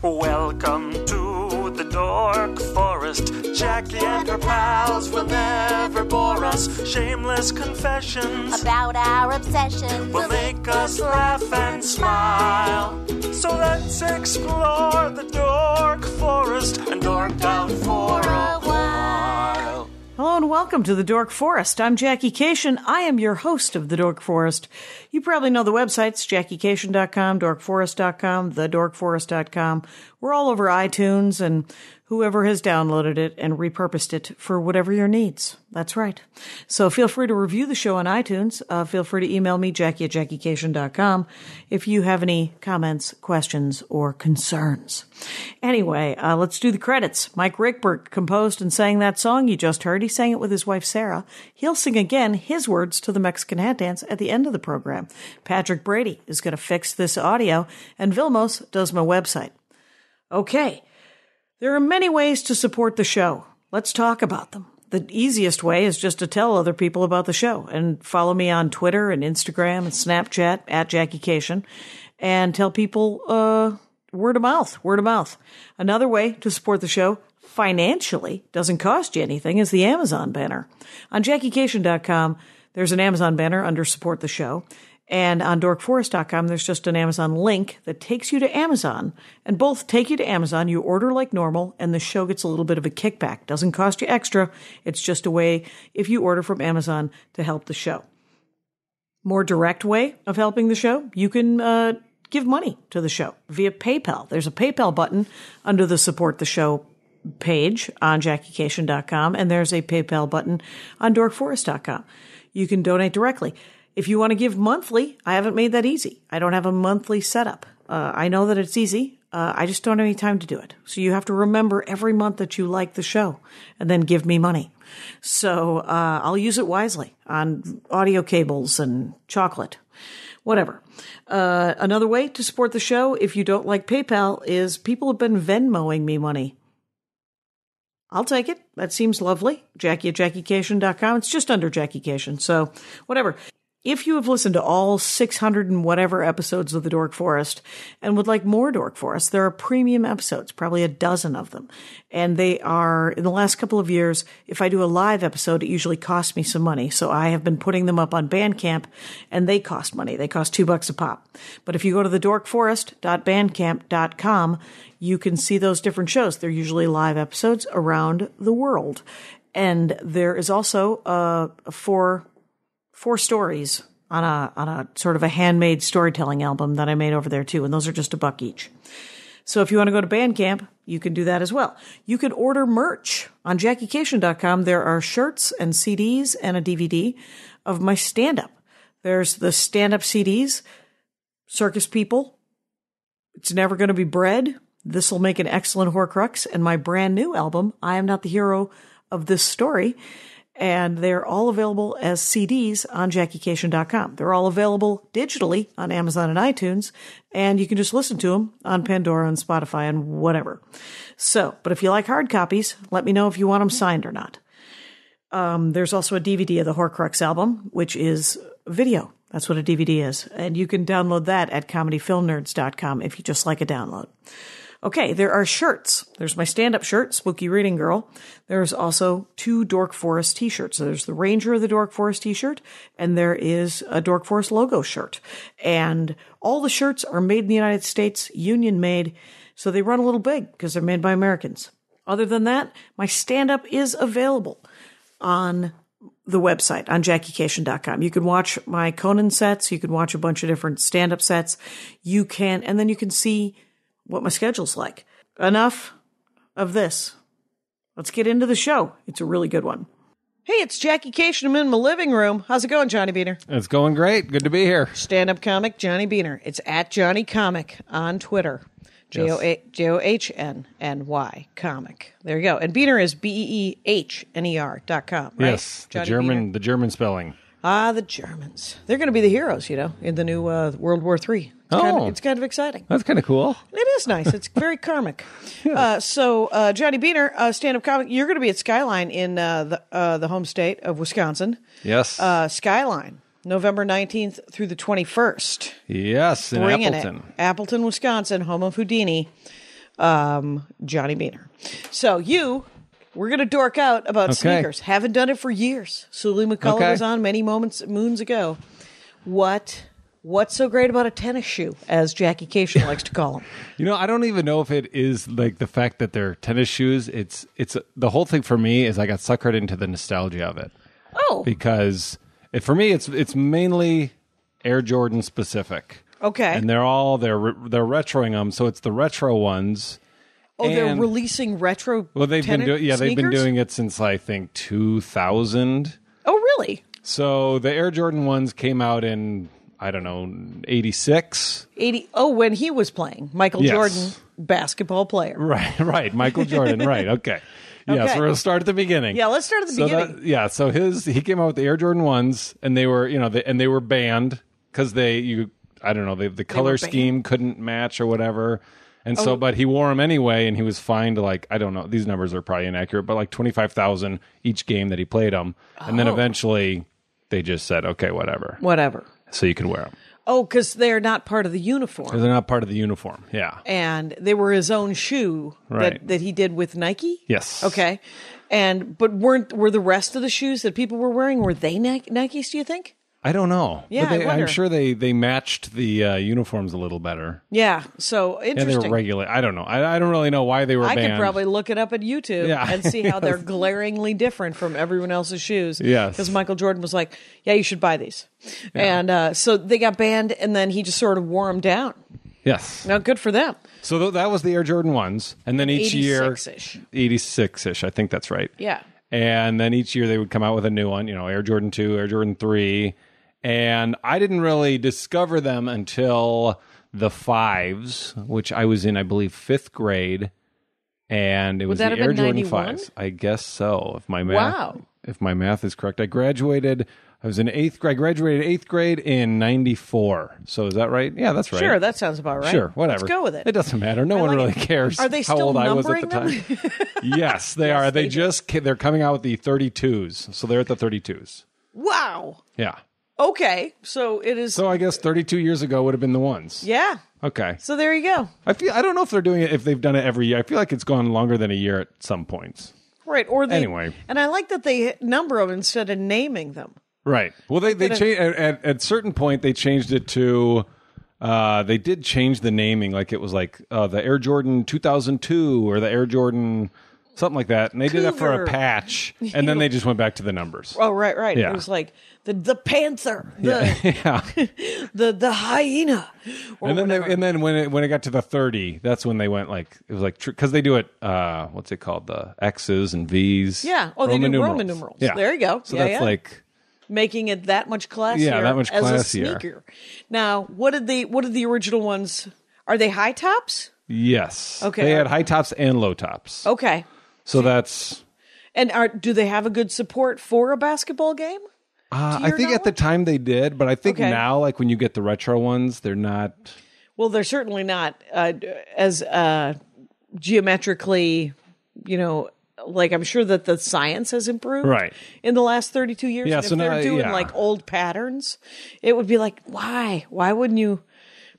Welcome to the Dork Forest. Jackie and her pals will never bore us. Shameless confessions about our obsession will make us laugh and smile. So let's explore the Dork Forest and dork out for a while. Hello and welcome to the Dork Forest. I'm Jackie Cation. I am your host of the Dork Forest. You probably know the websites, JackieCation.com, DorkForest.com, TheDorkForest.com. We're all over iTunes and whoever has downloaded it and repurposed it for whatever your needs. That's right. So feel free to review the show on iTunes. Feel free to email me, Jackie@JackieCation.com, if you have any comments, questions, or concerns. Anyway, let's do the credits. Mike Rickberg composed and sang that song you just heard. He sang it with his wife, Sarah. He'll sing again his words to the Mexican Hat Dance at the end of the program. Patrick Brady is going to fix this audio, and Vilmos does my website. Okay. There are many ways to support the show. Let's talk about them. The easiest way is just to tell other people about the show and follow me on Twitter and Instagram and Snapchat @JackieCation and tell people word of mouth. Another way to support the show financially, doesn't cost you anything, is the Amazon banner. On JackieCation.com, there's an Amazon banner under Support the Show. And on DorkForest.com, there's just an Amazon link that takes you to Amazon. And both take you to Amazon, you order like normal, and the show gets a little bit of a kickback. Doesn't cost you extra. It's just a way, if you order from Amazon, to help the show. More direct way of helping the show, you can give money to the show via PayPal. There's a PayPal button under the Support the Show page on JackieCation.com, and there's a PayPal button on DorkForest.com. You can donate directly. If you want to give monthly, I haven't made that easy. I don't have a monthly setup. I know that it's easy. I just don't have any time to do it. So you have to remember every month that you like the show and then give me money. So I'll use it wisely on audio cables and chocolate, whatever. Another way to support the show, if you don't like PayPal, is people have been Venmoing me money. I'll take it. That seems lovely. Jackie@JackieCation.com. It's just under Jackie Cation. So whatever. If you have listened to all 600 and whatever episodes of the Dork Forest and would like more Dork Forest, there are premium episodes, probably a dozen of them. And they are, in the last couple of years, if I do a live episode, it usually costs me some money. So I have been putting them up on Bandcamp, and they cost money. They cost $2 a pop. But if you go to thedorkforest.bandcamp.com, you can see those different shows. They're usually live episodes around the world. And there is also four stories on a sort of a handmade storytelling album that I made over there too. And those are just $1 each. So if you want to go to Bandcamp, you can do that as well. You can order merch on JackieCation.com. There are shirts and CDs and a DVD of my stand-up. There's the stand-up CDs, Circus People, It's Never Gonna Be Bread, This'll Make an Excellent Horcrux, and my brand new album, I Am Not the Hero of This Story. And they're all available as CDs on JackieCation.com. They're all available digitally on Amazon and iTunes, and you can just listen to them on Pandora and Spotify and whatever. So, but if you like hard copies, let me know if you want them signed or not. There's also a DVD of the Horcrux album, which is video. That's what a DVD is. And you can download that at comedyfilmnerds.com if you just like a download. Okay, there are shirts. There's my stand-up shirt, Spooky Reading Girl. There's also 2 Dork Forest t-shirts. So there's the Ranger of the Dork Forest t-shirt, and there is a Dork Forest logo shirt. And all the shirts are made in the United States, union made, so they run a little big because they're made by Americans. Other than that, my stand-up is available on the website, on JackieCation.com. You can watch my Conan sets. You can watch a bunch of different stand-up sets. You can, and then you can see what my schedule's like. Enough of this. Let's get into the show. It's a really good one. Hey, it's Jackie Cation. I'm in my living room. How's it going, Johnny Beehner? It's going great. Good to be here. Stand-up comic Johnny Beehner. It's at Johnny Comic on Twitter. JohnNY comic. There you go. And Beehner is BEEHNER.com. Right? Yes, the German spelling. Ah, the Germans. They're going to be the heroes, you know, in the new World War III. It's kind of exciting. That's kind of cool. It is nice. It's very karmic. So Johnny Beehner, stand-up comic, you're going to be at Skyline in the home state of Wisconsin. Yes. Skyline, November 19th through the 21st. Yes, in Appleton. Appleton, Wisconsin, home of Houdini. Johnny Beehner. So we're going to dork out about sneakers. Haven't done it for years. Sully McCullough was on many moons ago. What's so great about a tennis shoe, as Jackie Cation likes to call them? I don't even know if it is like the fact that they're tennis shoes. It's the whole thing for me is I got suckered into the nostalgia of it. Oh, because for me it's mainly Air Jordan specific. Okay, and they're retroing them, so it's the retro ones. Oh, they're releasing retro. Well, they've been they've been doing it since I think 2000. Oh, really? So the Air Jordan ones came out in, I don't know, 86. When he was playing. Michael Jordan, basketball player. Right. Michael Jordan, right. Okay. Yeah, so we're going to start at the beginning. Yeah, let's start at the beginning. So he came out with the Air Jordan ones, and they were, they were banned because the color scheme couldn't match or whatever. And so, but he wore them anyway, and he was fined like, I don't know, these numbers are probably inaccurate, but like $25,000 each game that he played them. And then eventually they just said, okay, whatever. So you can wear them. Oh, because they're not part of the uniform. They're not part of the uniform, yeah. And they were his own shoe that he did with Nike? Yes. Okay. But were the rest of the shoes that people were wearing, were they Nikes, do you think? I don't know. Yeah, but I'm sure they matched the uniforms a little better. Yeah, so interesting. Yeah, they were regular. I don't know. I don't really know why they were banned. I could probably look it up at YouTube and see how they're glaringly different from everyone else's shoes. Yes. Because Michael Jordan was like, yeah, you should buy these. Yeah. And so they got banned, and then he just sort of wore them down. Yes. Now, good for them. So that was the Air Jordan ones. And then each 86-ish. year... 86-ish. I think that's right. Yeah. And then each year they would come out with a new one. Air Jordan 2, Air Jordan 3... And I didn't really discover them until the 5s, which I was in, I believe, 5th grade. And it was the Air Jordan 5s. I guess so. If my math is correct. I graduated 8th grade in 94. So is that right? Yeah, that's right. Sure, that sounds about right. Sure, whatever. Let's go with it. It doesn't matter. No one really cares Are they how still old I was numbering at the time. them? Yes, they are. They're coming out with the 32s. So they're at the 32s. Wow. Yeah. Okay, so it is. So I guess 32 years ago would have been the ones. Yeah. Okay. So there you go. I don't know if they've done it every year. I feel like it's gone longer than a year at some points. Right. Anyway. And I like that they number them instead of naming them. Right. Well, they changed at certain point. They changed it to. They did change the naming, like it was like the Air Jordan 2002 or the Air Jordan. Something like that. And they did that for a patch, and then they just went back to the numbers. Oh, right. Yeah. It was like the panther, the hyena. And then when it got to the 30, that's when they went like, it was like, because they do it, what's it called? The X's and V's. Yeah. Oh, they do Roman numerals. Yeah. There you go. So that's like. Making it that much classier. Yeah, that much classier. As a sneaker. Now, what did the original ones, are they high tops? Yes. Okay. They had high tops and low tops. Okay. So that's... And do they have a good support for a basketball game? I think at the time they did, but I think now, like when you get the retro ones, they're not... Well, they're certainly not as geometrically, like I'm sure that the science has improved in the last 32 years. Yeah, and so if they're doing like old patterns, it would be like, why? Why wouldn't you...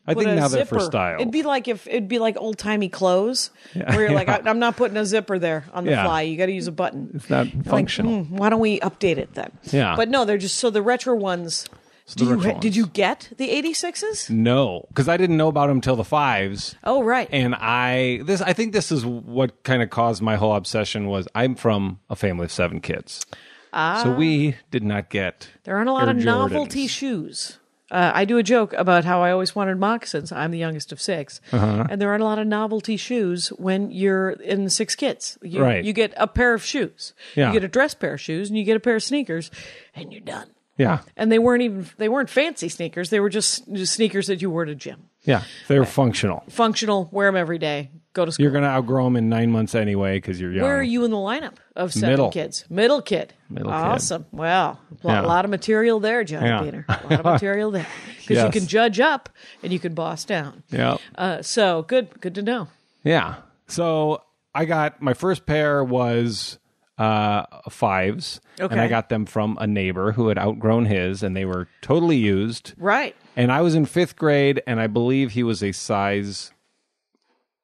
I think now they're for style. It'd be like old timey clothes where you're like, I'm not putting a zipper there on the fly. You got to use a button. It's not functional. Why don't we update it then? Yeah. But no, they're just the retro ones. Did you get the 86s? No, because I didn't know about them till the 5s. Oh, right. And I think this is what kind of caused my whole obsession was I'm from a family of 7 kids. So we did not get There aren't a lot of novelty shoes. I do a joke about how I always wanted moccasins. I'm the youngest of 6. And there aren't a lot of novelty shoes when you're in 6 kids. You get a pair of shoes. Yeah. You get a dress pair of shoes, and you get a pair of sneakers, and you're done. Yeah. And they weren't fancy sneakers. They were just sneakers that you wore to gym. Yeah. They were functional. Functional, wear them every day, go to school. You're going to outgrow them in 9 months anyway because you're young. Where are you in the lineup of 7 kids? Middle kid. Awesome. Well, a lot of material there, Johnny Beehner. A lot of material there. Because you can judge up and you can boss down. Yeah. So good to know. Yeah. So I got, my first pair was 5s. Okay. And I got them from a neighbor who had outgrown his, and they were totally used. Right. And I was in 5th grade, and I believe he was a size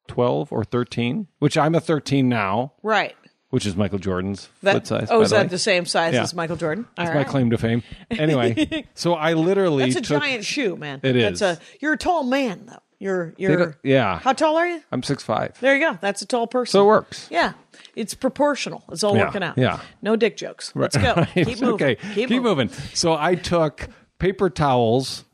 12 or 13, which I'm a 13 now. Right. Which is Michael Jordan's foot size. Oh, is that the same size as Michael Jordan? That's my claim to fame. Anyway, so I literally That's a giant shoe, man. It is. You're a tall man, though. You're yeah. How tall are you? I'm 6'5". There you go. That's a tall person. So it works. Yeah. It's proportional. It's all working out. Yeah. No dick jokes. Let's go. Right. Keep moving. Okay. Keep moving. So I took paper towels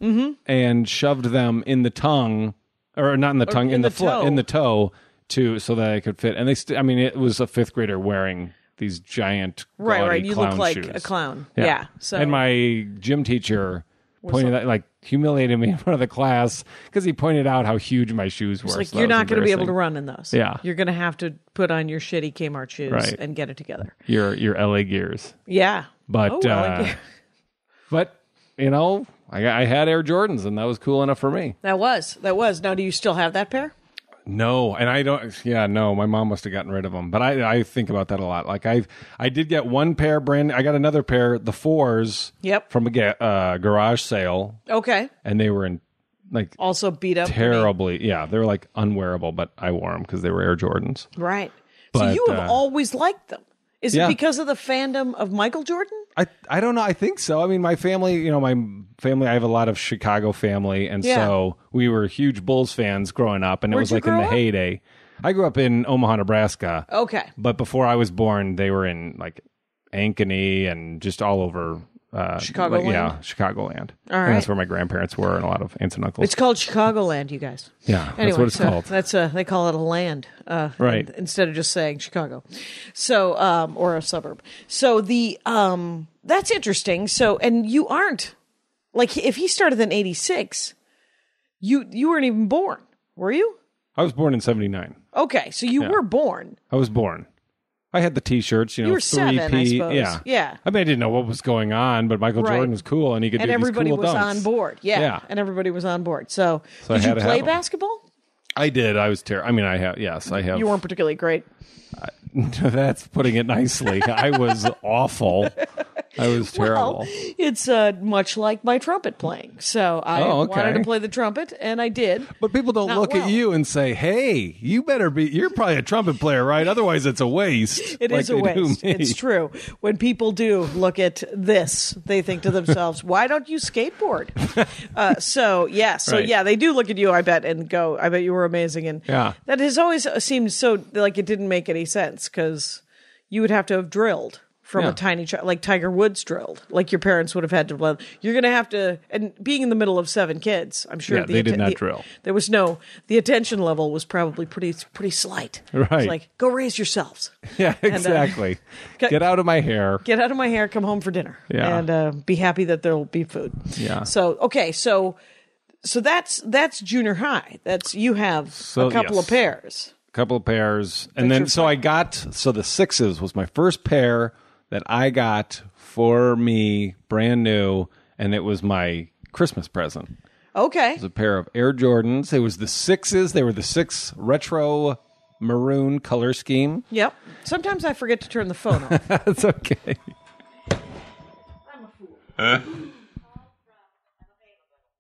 and shoved them in the tongue, or not in the tongue, in the foot, in the toe, so that I could fit. And it was a fifth grader wearing these giant right. You look like shoes. a clown. Yeah. So and my gym teacher pointed out, humiliated me in front of the class because he pointed out how huge my shoes were. It's like, so you're not going to be able to run in those. Yeah. You're going to have to put on your shitty Kmart shoes and get it together. Your LA Gears. Yeah. But but I had Air Jordans, and that was cool enough for me. That was. Now, do you still have that pair? No, and I don't. Yeah, no, my mom must have gotten rid of them. But I think about that a lot. Like I did get one pair I got another pair, the 4s. Yep. From a garage sale. Okay. And they were in also beat up terribly. Yeah, they were unwearable, but I wore them because they were Air Jordans. Right. But, so you have always liked them. Is it because of the fandom of Michael Jordan? I don't know. I think so. I mean, my family, I have a lot of Chicago family, and so we were huge Bulls fans growing up, and it was in the heyday. I grew up in Omaha, Nebraska. Okay. But before I was born, they were in Ankeny and just all over Chicagoland? Chicagoland. All right. And that's where my grandparents were and a lot of aunts and uncles. It's called Chicagoland, you guys. Yeah, anyway, that's what it's called. They call it a land, right? Instead of just saying Chicago, so or a suburb. So that's interesting. So, and you aren't if he started in '86, you weren't even born, were you? I was born in '79. Okay, so you were born. I was born. I had the T-shirts, you were 7, I suppose. Yeah. I mean, I didn't know what was going on, but Michael Jordan was cool, and he could do these cool dunks. And everybody was on board. Yeah, and everybody was on board. So did you play basketball? I did. I was terrible. I mean, I have. You weren't particularly great. That's putting it nicely. I was awful. I was terrible. Well, it's much like my trumpet playing. So I wanted to play the trumpet, and I did. But people don't look at you and say, hey, you're probably a trumpet player, right? Otherwise, it's a waste. It is a waste. It's true. When people do look at this, they think to themselves, why don't you skateboard? They do look at you, I bet, and go, I bet you were amazing. And that has always seemed so like it didn't make any sense because you would have to have drilled from a tiny child, like Tiger Woods drilled, like your parents would have had to. You're going to have to, and being in the middle of 7 kids, I'm sure they did not drill. There was the attention level was probably pretty slight. Right. It's like, go raise yourselves. Yeah, exactly. Get out of my hair. Get out of my hair, come home for dinner. Yeah. And be happy that there'll be food. Yeah. So, okay, so that's junior high. You have a couple of pairs. Couple of pairs. And then, the 6s was my first pair that I got for me, brand new, and it was my Christmas present. Okay. It was a pair of Air Jordans. It was the 6s. They were the 6 retro maroon color scheme. Yep. Sometimes I forget to turn the phone off. That's okay. I'm a fool.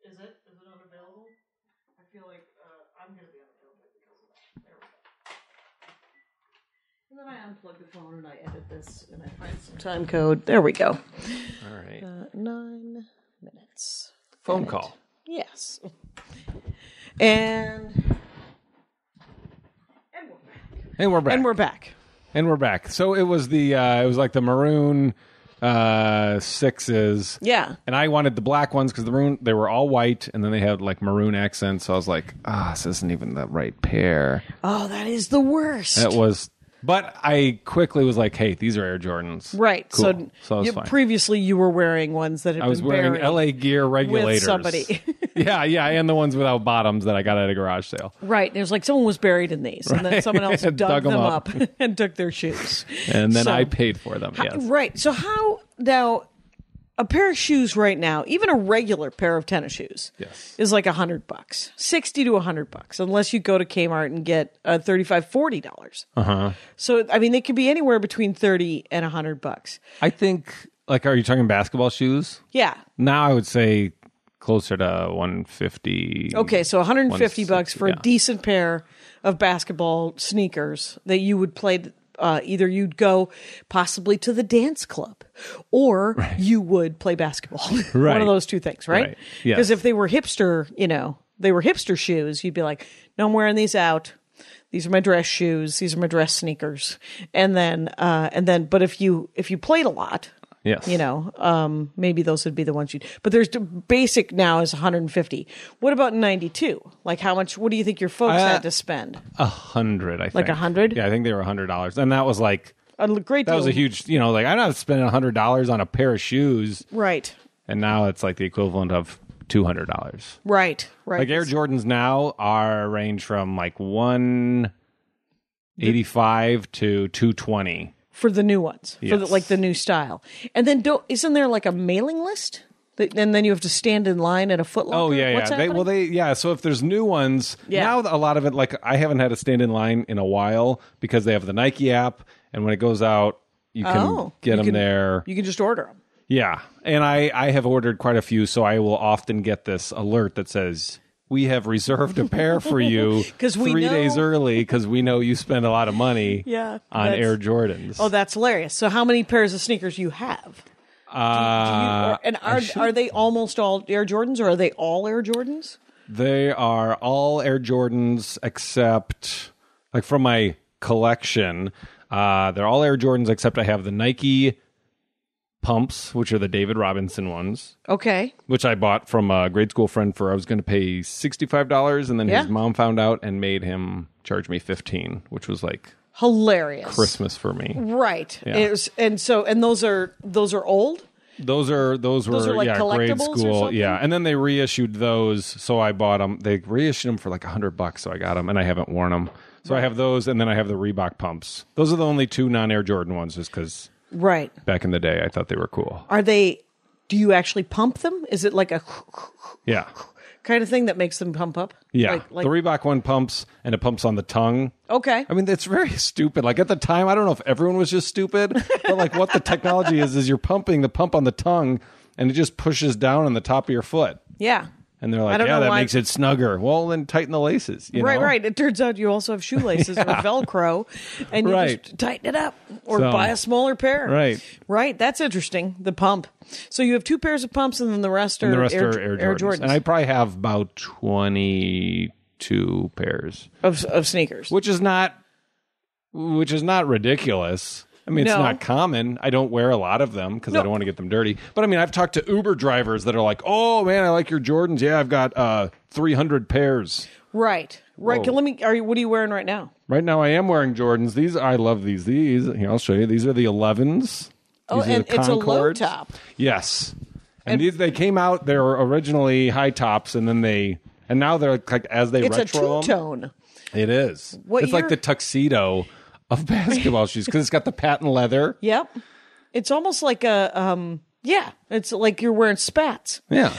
Is it unavailable? I feel like I'm going to be unavailable because of that. There we go. And then I unplug the phone and I edit this and I find some time code. There we go. All right. 9 minutes. Phone call. Yes. And we're back. So it was like the maroon 6s. Yeah. And I wanted the black ones because they were all white, and then they had maroon accents. So I was like, this isn't even the right pair. Oh, that is the worst. That was. But I quickly was like, hey, these are Air Jordans. Right. Cool. So that was fine. Previously, you were wearing ones that had been I was wearing LA Gear regulators. With somebody. yeah, and the ones without bottoms that I got at a garage sale. Right. There's someone was buried in these, and then someone else dug them up and took their shoes. And then I paid for them, yes. Right. So how, now, a pair of shoes right now, even a regular pair of tennis shoes, is like $100, $60 to $100, unless you go to Kmart and get $35, $40. So I mean, they could be anywhere between $30 and $100. I think, are you talking basketball shoes? Yeah. Now I would say closer to $150. Okay, so $150 for a decent pair of basketball sneakers that you would play. Either you'd go possibly to the dance club, or you would play basketball. One of those two things, right? Because if they were hipster, they were hipster shoes, you'd be like, no, I'm wearing these out. These are my dress shoes. These are my dress sneakers. And then, but if you played a lot, yes, maybe those would be the ones but there's basic now is 150. What about in 92? Like how much, what do you think your folks had to spend? 100, I think. Like 100? Yeah, I think they were $100. And that was like, a great deal. That was a huge, like I'm not spending $100 on a pair of shoes. Right. And now it's like the equivalent of $200. Right. Like Air Jordans now are range from like 185 to 220 for the new ones, yes. for the new style. And then isn't there like a mailing list? And then you have to stand in line at a Foot Locker? Oh, yeah, What's yeah. happening? So if there's new ones, now a lot of it, like I haven't had to stand in line in a while because they have the Nike app, and when it goes out, you can get them there. You can just order them. Yeah, and I have ordered quite a few, so I will often get this alert that says, we have reserved a pair for you 3 days early because we know you spend a lot of money on Air Jordans. Oh, that's hilarious. So how many pairs of sneakers you have? Are they almost all Air Jordans, or are they all Air Jordans? They are all Air Jordans except, like from my collection, they're all Air Jordans except I have the Nike Pumps, which are the David Robinson ones. Okay. Which I bought from a grade school friend I was going to pay $65, and then his mom found out and made him charge me $15, which was like hilarious Christmas for me. Right. Yeah. It was, and those are old? Those were like grade collectibles school. or Yeah. And then they reissued those, so I bought them. They reissued them for like $100, so I got them, and I haven't worn them. So I have those, and then I have the Reebok Pumps. Those are the only two non-Air Jordan ones, just because back in the day I thought they were cool. Do you actually pump them? Is it like a kind of thing that makes them pump up? Yeah. The Reebok one pumps, and it pumps on the tongue. Okay. I mean, it's very stupid. Like at the time, I don't know if everyone was just stupid, but like what the technology is you're pumping the pump on the tongue, and it just pushes down on the top of your foot. Yeah. And they're like, that makes it snugger. Well, then tighten the laces. Right. It turns out you also have shoelaces or Velcro, and you just tighten it up or buy a smaller pair. Right. That's interesting, the pump. So you have 2 pairs of pumps, and then the rest are Air Jordans. And I probably have about 22 pairs. Of sneakers. Which is not ridiculous. I mean, it's not common. I don't wear a lot of them because I don't want to get them dirty. But I mean, I've talked to Uber drivers that are like, "Oh man, I like your Jordans. Yeah, I've got 300 pairs." Right. What are you wearing right now? Right now, I am wearing Jordans. I love these. Here, I'll show you. These are the 11s. And it's a low top. Yes. And they came out. They were originally high tops, and then now they're like as they retro. It's a two-tone. It is. It's like the tuxedo of basketball shoes because it's got the patent leather. Yep. It's almost like it's like you're wearing spats. Yeah.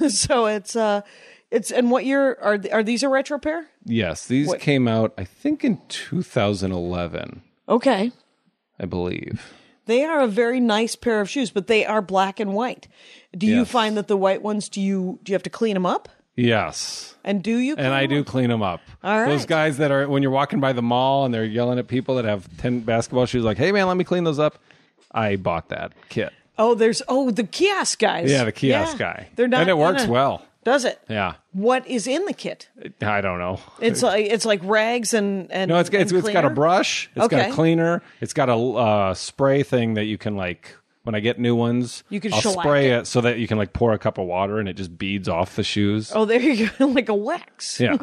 So it's and what year are these a retro pair? Yes, these came out I think in 2011. Okay. I believe. They are a very nice pair of shoes, but they are black and white. Do you find that the white ones do you have to clean them up? Yes. And do you? And I do clean them up. All right. Those guys that are, when you're walking by the mall and they're yelling at people that have 10 basketball shoes, like, hey man, let me clean those up. I bought that kit. Oh, the kiosk guys. Yeah, the kiosk guy. They're not, and it works well. Does it? Yeah. What is in the kit? I don't know. It's like rags and no, it's got a brush. It's got a cleaner. It's got a spray thing that you can like. When I get new ones, I'll spray it so that you can like pour a cup of water and it just beads off the shoes. Oh, there you go, like a wax. Yeah.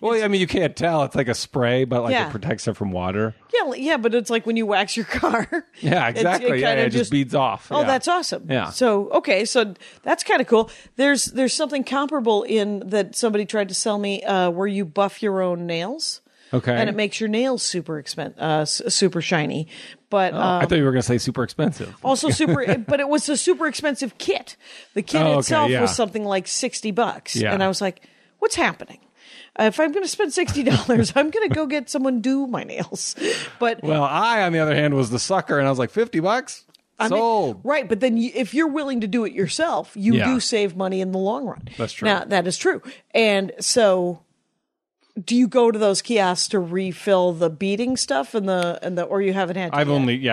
Well, I mean, you can't tell. It's like a spray, but like it protects it from water. Yeah, but it's like when you wax your car. Yeah, exactly. It just beads off. Oh, that's awesome. Yeah. So that's kind of cool. There's something comparable in that somebody tried to sell me where you buff your own nails. Okay. And it makes your nails super shiny. But I thought you were going to say super expensive. Also but it was a super expensive kit. The kit itself was something like $60. Yeah. And I was like, what's happening? If I'm going to spend $60, I'm going to go get someone do my nails. But I, on the other hand, was the sucker, and I was like, $50? Sold. Right, but then if you're willing to do it yourself, you do save money in the long run. That's true. Now, that is true. And so do you go to those kiosks to refill the beading stuff or you haven't had to? I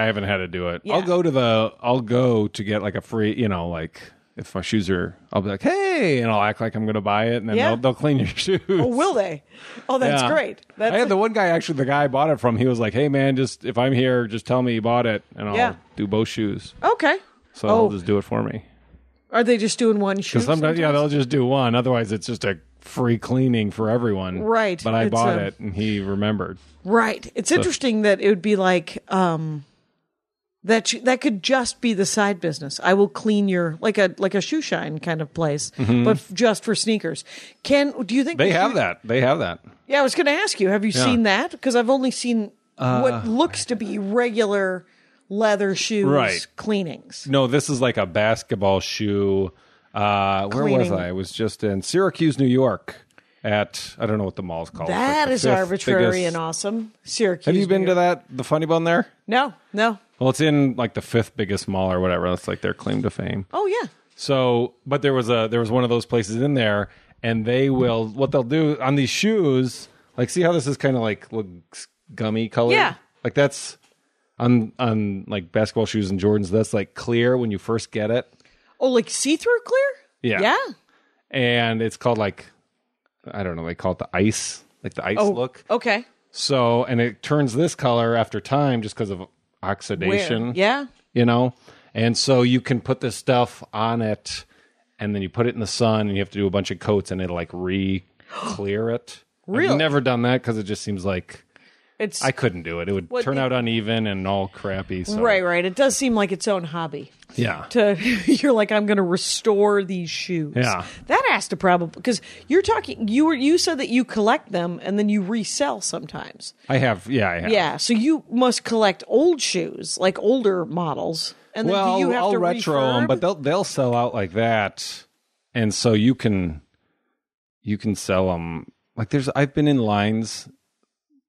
haven't had to do it. Yeah. I'll go to get like a free, like if my shoes are, I'll be like, hey, and I'll act like I'm going to buy it, and then they'll clean your shoes. Oh, will they? Oh, that's great. I had the one guy, actually, the guy I bought it from, he was like, hey man, just if I'm here, just tell me you bought it, and I'll do both shoes. Okay. So they'll just do it for me. Are they just doing one shoe? Because sometimes, they'll just do one. Otherwise, it's just a free cleaning for everyone. Right. But I bought it, and he remembered. Right. It's interesting that it would be like that could just be the side business. I will clean your like a shoe shine kind of place, but just for sneakers. Do you think they have that? They have that. Yeah, I was going to ask you. Have you seen that? Because I've only seen what looks to be regular leather shoes cleanings. No, this is like a basketball shoe. Where was I? I was just in Syracuse, New York. At I don't know what the mall's called. That is arbitrary and awesome. Syracuse. Have you been to that? The Funny Bone there? No. Well, it's in like the 5th biggest mall or whatever. That's like their claim to fame. Oh yeah. So, but there was one of those places in there, and what they'll do on these shoes, like see how this is kind of like looks gummy colored? Yeah. Like that's on like basketball shoes and Jordans. That's like clear when you first get it. Oh, like see-through clear? Yeah. Yeah. And it's called like, I don't know, they call it the ice, like the ice look. Okay. So, and it turns this color after time just because of oxidation. Yeah. And so you can put this stuff on it, and then you put it in the sun, and you have to do a bunch of coats, and it'll like re-clear it. Really? I've never done that because it just seems like It's I couldn't do it. It would turn out uneven and all crappy. So. Right. It does seem like its own hobby. Yeah. You're like, I'm going to restore these shoes. Yeah. That has to probably, because you're talking, you said that you collect them and then you resell sometimes. I have. Yeah. So you must collect old shoes, like older models. And then do you have I'll to retro them, but they'll sell out like that. And so you can sell them. Like I've been in lines.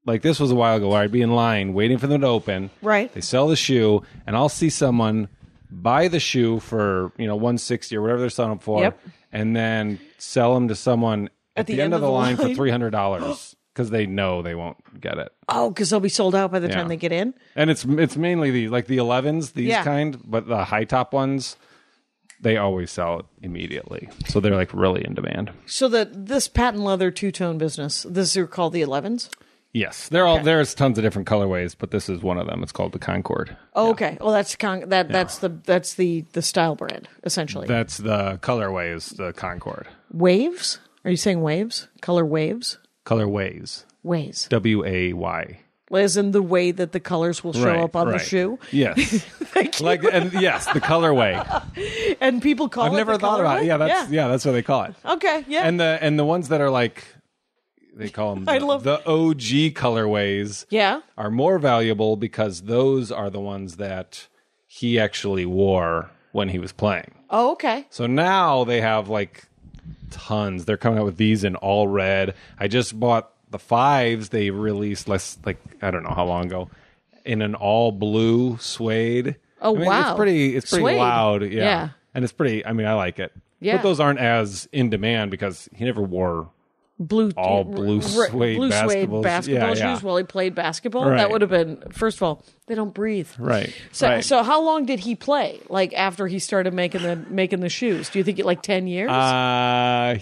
Like this was a while ago where I'd be in line waiting for them to open. Right. They sell the shoe, and I'll see someone buy the shoe for $160 or whatever they're selling them for, Yep. and then sell them to someone at the end of the line for $300 because they know they won't get it. Oh, because they'll be sold out by the time they get in. And it's mainly the 11s, these Yeah. kind, but the high top ones, they always sell it immediately. So they're like really in demand. So this patent leather two-tone business, this is called the 11s? Yes, there's tons of different colorways, but this is one of them. It's called the Concord. Oh, okay. Well, that's the style brand essentially. That's the colorway is the Concord. Waves? Are you saying waves? Color waves? Colorways. Ways. W-A-Y. As in the way that the colors will show up on the shoe. Yes. Thank you. Yes, the colorway. And people call I've it never the thought about it. colorway? Yeah, that's what they call it. Okay, yeah. And the ones that are like, they call them the OG colorways. Yeah. Are more valuable because those are the ones that he actually wore when he was playing. Oh, okay. So now they have like tons. They're coming out with these in all red. I just bought the 5s. They released I don't know how long ago in an all blue suede. Oh, wow. It's pretty Suede. loud. Yeah. And it's pretty, I like it. Yeah. But those aren't as in demand because he never wore blue suede basketball shoes while he played basketball. Right. That would have been, first of all, they don't breathe. Right. So how long did he play? Like after he started making the shoes? Do you think it like 10 years? I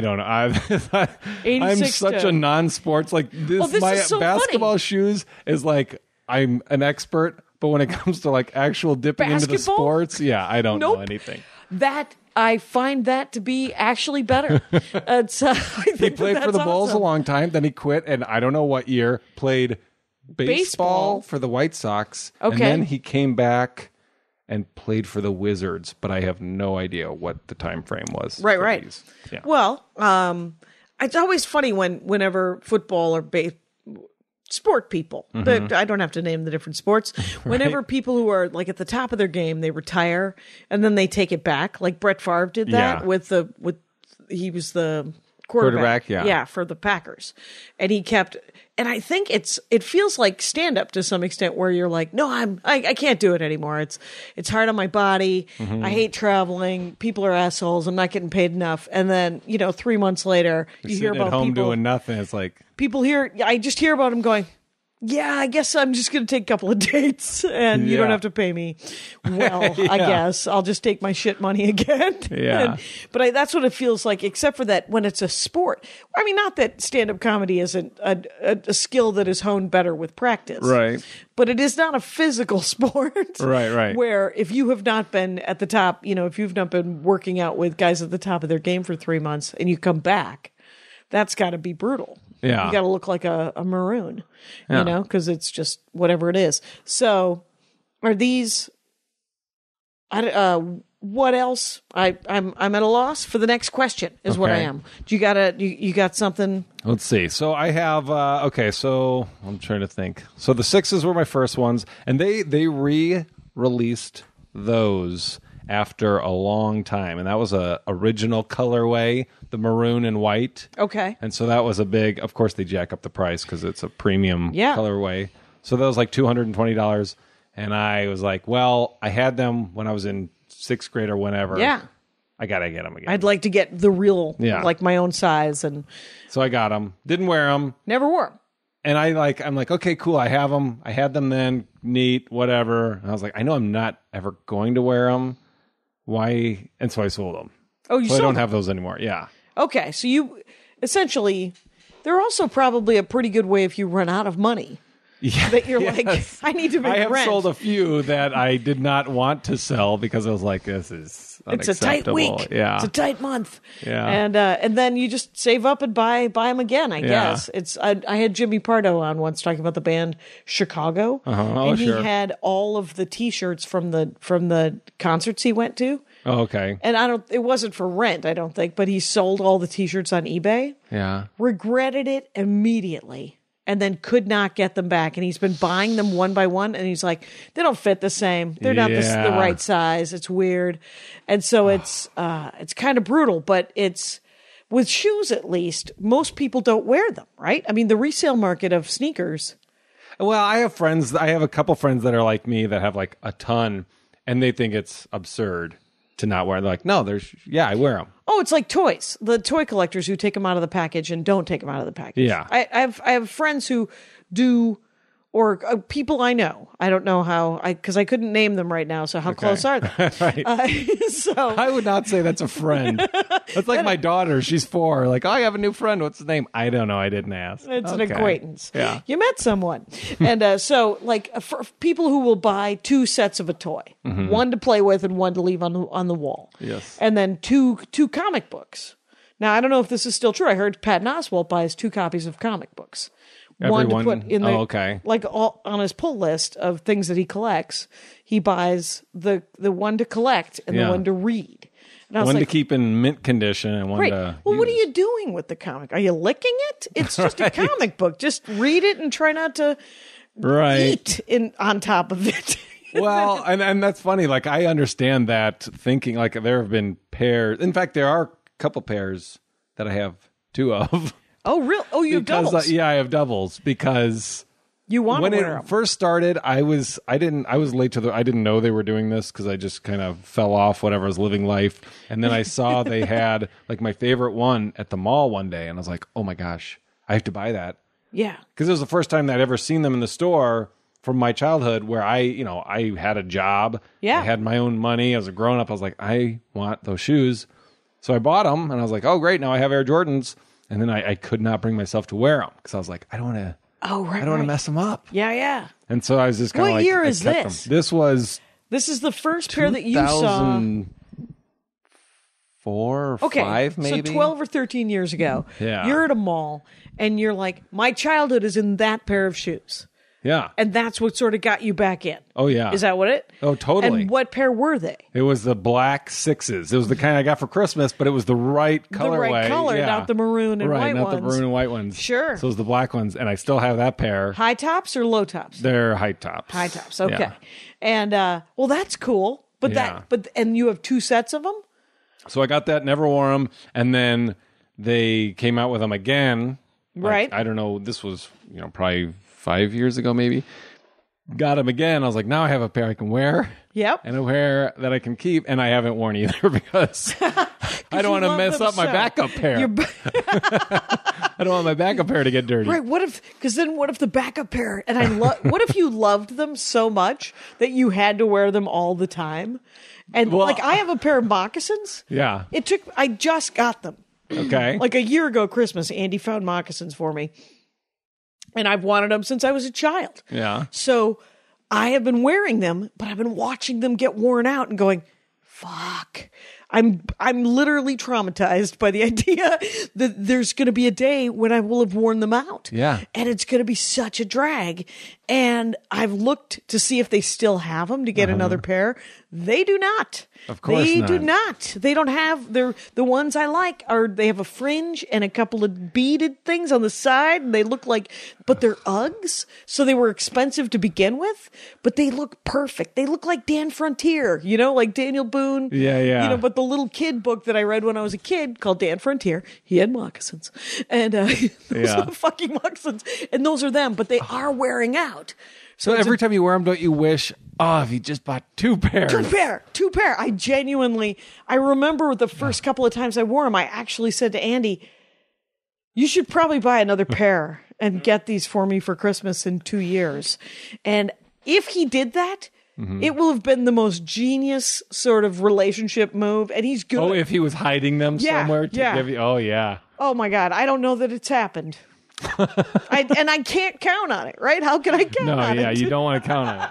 don't know. I'm such a non-sports this. My is so basketball funny. shoes is like I'm an expert, but when it comes to like actual dipping into the Basketball? sports, I don't know anything. That I find that to be actually better. He played for the Bulls a long time, then he quit, and I don't know what year, played baseball for the White Sox, and then he came back and played for the Wizards, but I have no idea what the time frame was. Right. These. Yeah. Well, it's always funny whenever football or sport people, I don't have to name the different sports, whenever people who are like at the top of their game, they retire and then they take it back, like Brett Favre did that he was the quarterback. Yeah. Yeah, for the Packers. And he kept, and I think it feels like stand-up to some extent where you're like, no, I can't do it anymore. It's hard on my body. I hate traveling. People are assholes. I'm not getting paid enough. And then, 3 months later, you hear about at home people doing nothing. It's like, I just hear about him going, yeah, I guess I'm just going to take a couple of dates and you don't have to pay me. Well, I guess I'll just take my shit money again. Yeah. But that's what it feels like, except for that when it's a sport. I mean, not that stand-up comedy isn't a skill that is honed better with practice. Right. But it is not a physical sport. Right. Where if you have not been at the top, if you've not been working out with guys at the top of their game for 3 months and you come back, that's got to be brutal. Yeah. You got to look like a maroon, because it's just whatever it is. So are these, what else? I'm at a loss for the next question is what I am. Do you got something? Let's see. So I have, so I'm trying to think. So the 6s were my first ones, and they re-released those after a long time, and that was a original colorway, the maroon and white. Okay. And so that was a big, of course they jack up the price because it's a premium colorway. So that was like $220, and I was like, well, I had them when I was in 6th grade or whenever. Yeah. I gotta get them again. I'd like to get the real, like my own size, and so I got them. Didn't wear them. Never wore them. And I'm like, okay, cool. I have them. I had them then. Neat, whatever. And I was like, I know I'm not ever going to wear them. Why? And so I sold them. Oh, you so sold I don't them? have those anymore. Yeah. Okay, so you essentially, they're also probably a pretty good way if you run out of money. Yeah, that you're like, I need to make I have rent. sold a few that I did not want to sell because I was like, this is unacceptable. It's a tight week. Yeah. It's a tight month. Yeah. And then you just save up and buy them again, I guess. I had Jimmy Pardo on once talking about the band Chicago. And he had all of the T-shirts from the concerts he went to. Oh, okay. And it wasn't for rent, I don't think, but he sold all the T-shirts on eBay. Yeah. Regretted it immediately. And then could not get them back. And he's been buying them one by one. And he's like, they don't fit the same. They're not the right size. It's weird. And so it's kind of brutal. But it's, with shoes at least, most people don't wear them, right? I mean, the resale market of sneakers. Well, I have a couple friends that are like me that have like a ton. And they think it's absurd to not wear. They're like, no, I wear them. Oh, it's like toys. The toy collectors who take them out of the package and don't take them out of the package. Yeah. I have friends who do, or people I know. I don't know how, because I couldn't name them right now, so how close are they? Right. So I would not say that's a friend. That's like my daughter. She's 4. Like, oh, I have a new friend. What's his name? I don't know. I didn't ask. It's an acquaintance. Yeah. You met someone. And so, like, for people who will buy 2 sets of a toy, one to play with and one to leave on the wall. Yes. And then two comic books. Now, I don't know if this is still true. I heard Patton Oswalt buys 2 copies of comic books. One to put in the like all on his pull list of things that he collects. He buys the one to collect and the one to read. And I was one like, to keep in mint condition and one to well, what are use. you doing with the comic? Are you licking it? It's just a comic book. Just read it and try not to eat on top of it. Well, and that's funny. Like, I understand that thinking. Like, there have been pairs. In fact, there are a couple pairs that I have 2 of. Oh, real? Oh, you have doubles? I have doubles because you want to wear them. When it first started, I was late to I didn't know they were doing this because I just kind of fell off whatever. I was living life, and then I saw they had like my favorite one at the mall one day, and I was like, oh my gosh, I have to buy that. Yeah, because it was the first time that I'd ever seen them in the store from my childhood, where I had a job, I had my own money. I was a grown up. I was like, I want those shoes, so I bought them, and I was like, oh great, now I have Air Jordans. And then I could not bring myself to wear them because I was like, I don't want to. Oh, right. I don't want to mess them up. Yeah, yeah. And so I was just kind of like, what year is this? This is the first pair that you saw. 4 or 5, maybe. So 12 or 13 years ago. Yeah. You're at a mall and you're like, my childhood is in that pair of shoes. Yeah. And that's what sort of got you back in. Oh, yeah. Is that what it? Oh, totally. And what pair were they? It was the black 6s. It was the kind I got for Christmas, but it was the right colorway. The right color, not the maroon and white ones. Right, not the maroon and white ones. Sure. So it was the black ones, and I still have that pair. High tops or low tops? They're high tops. High tops, okay. Yeah. And, well, that's cool. But and you have 2 sets of them? So I got that, never wore them, and then they came out with them again. Right. I don't know. This was, probably 5 years ago, maybe. Got them again. I was like, now I have a pair I can wear. Yep. And a pair that I can keep. And I haven't worn either because I don't want to mess up my backup pair. I don't want my backup pair to get dirty. Right. What if the backup pair, and what if you loved them so much that you had to wear them all the time? And I have a pair of moccasins. Yeah. I just got them. Okay. Like a year ago Christmas, Andy found moccasins for me. And I've wanted them since I was a child. Yeah. So I have been wearing them, but I've been watching them get worn out and going, fuck. I'm literally traumatized by the idea that there's going to be a day when I will have worn them out. Yeah. And it's going to be such a drag. And I've looked to see if they still have them to get another pair. They do not. Of course they not. do not. They don't have the ones I like they have a fringe and a couple of beaded things on the side. And they look but they're Uggs. So they were expensive to begin with, but they look perfect. They look like Dan Frontier, like Daniel Boone. Yeah. But the little kid book that I read when I was a kid called Dan Frontier, he had moccasins. And those are the fucking moccasins. And those are them, but they are wearing out. So every time you wear them, don't you wish, if you just bought two pairs? Two pair. I remember the first couple of times I wore them, I actually said to Andy, you should probably buy another pair and get these for me for Christmas in 2 years. And if he did that, it will have been the most genius sort of relationship move. And he's good. Oh, if he was hiding them somewhere to give you. Oh, yeah. Oh, my God. I don't know that it's happened. I can't count on it, right? How can I count on it? No, yeah, you don't want to count on it.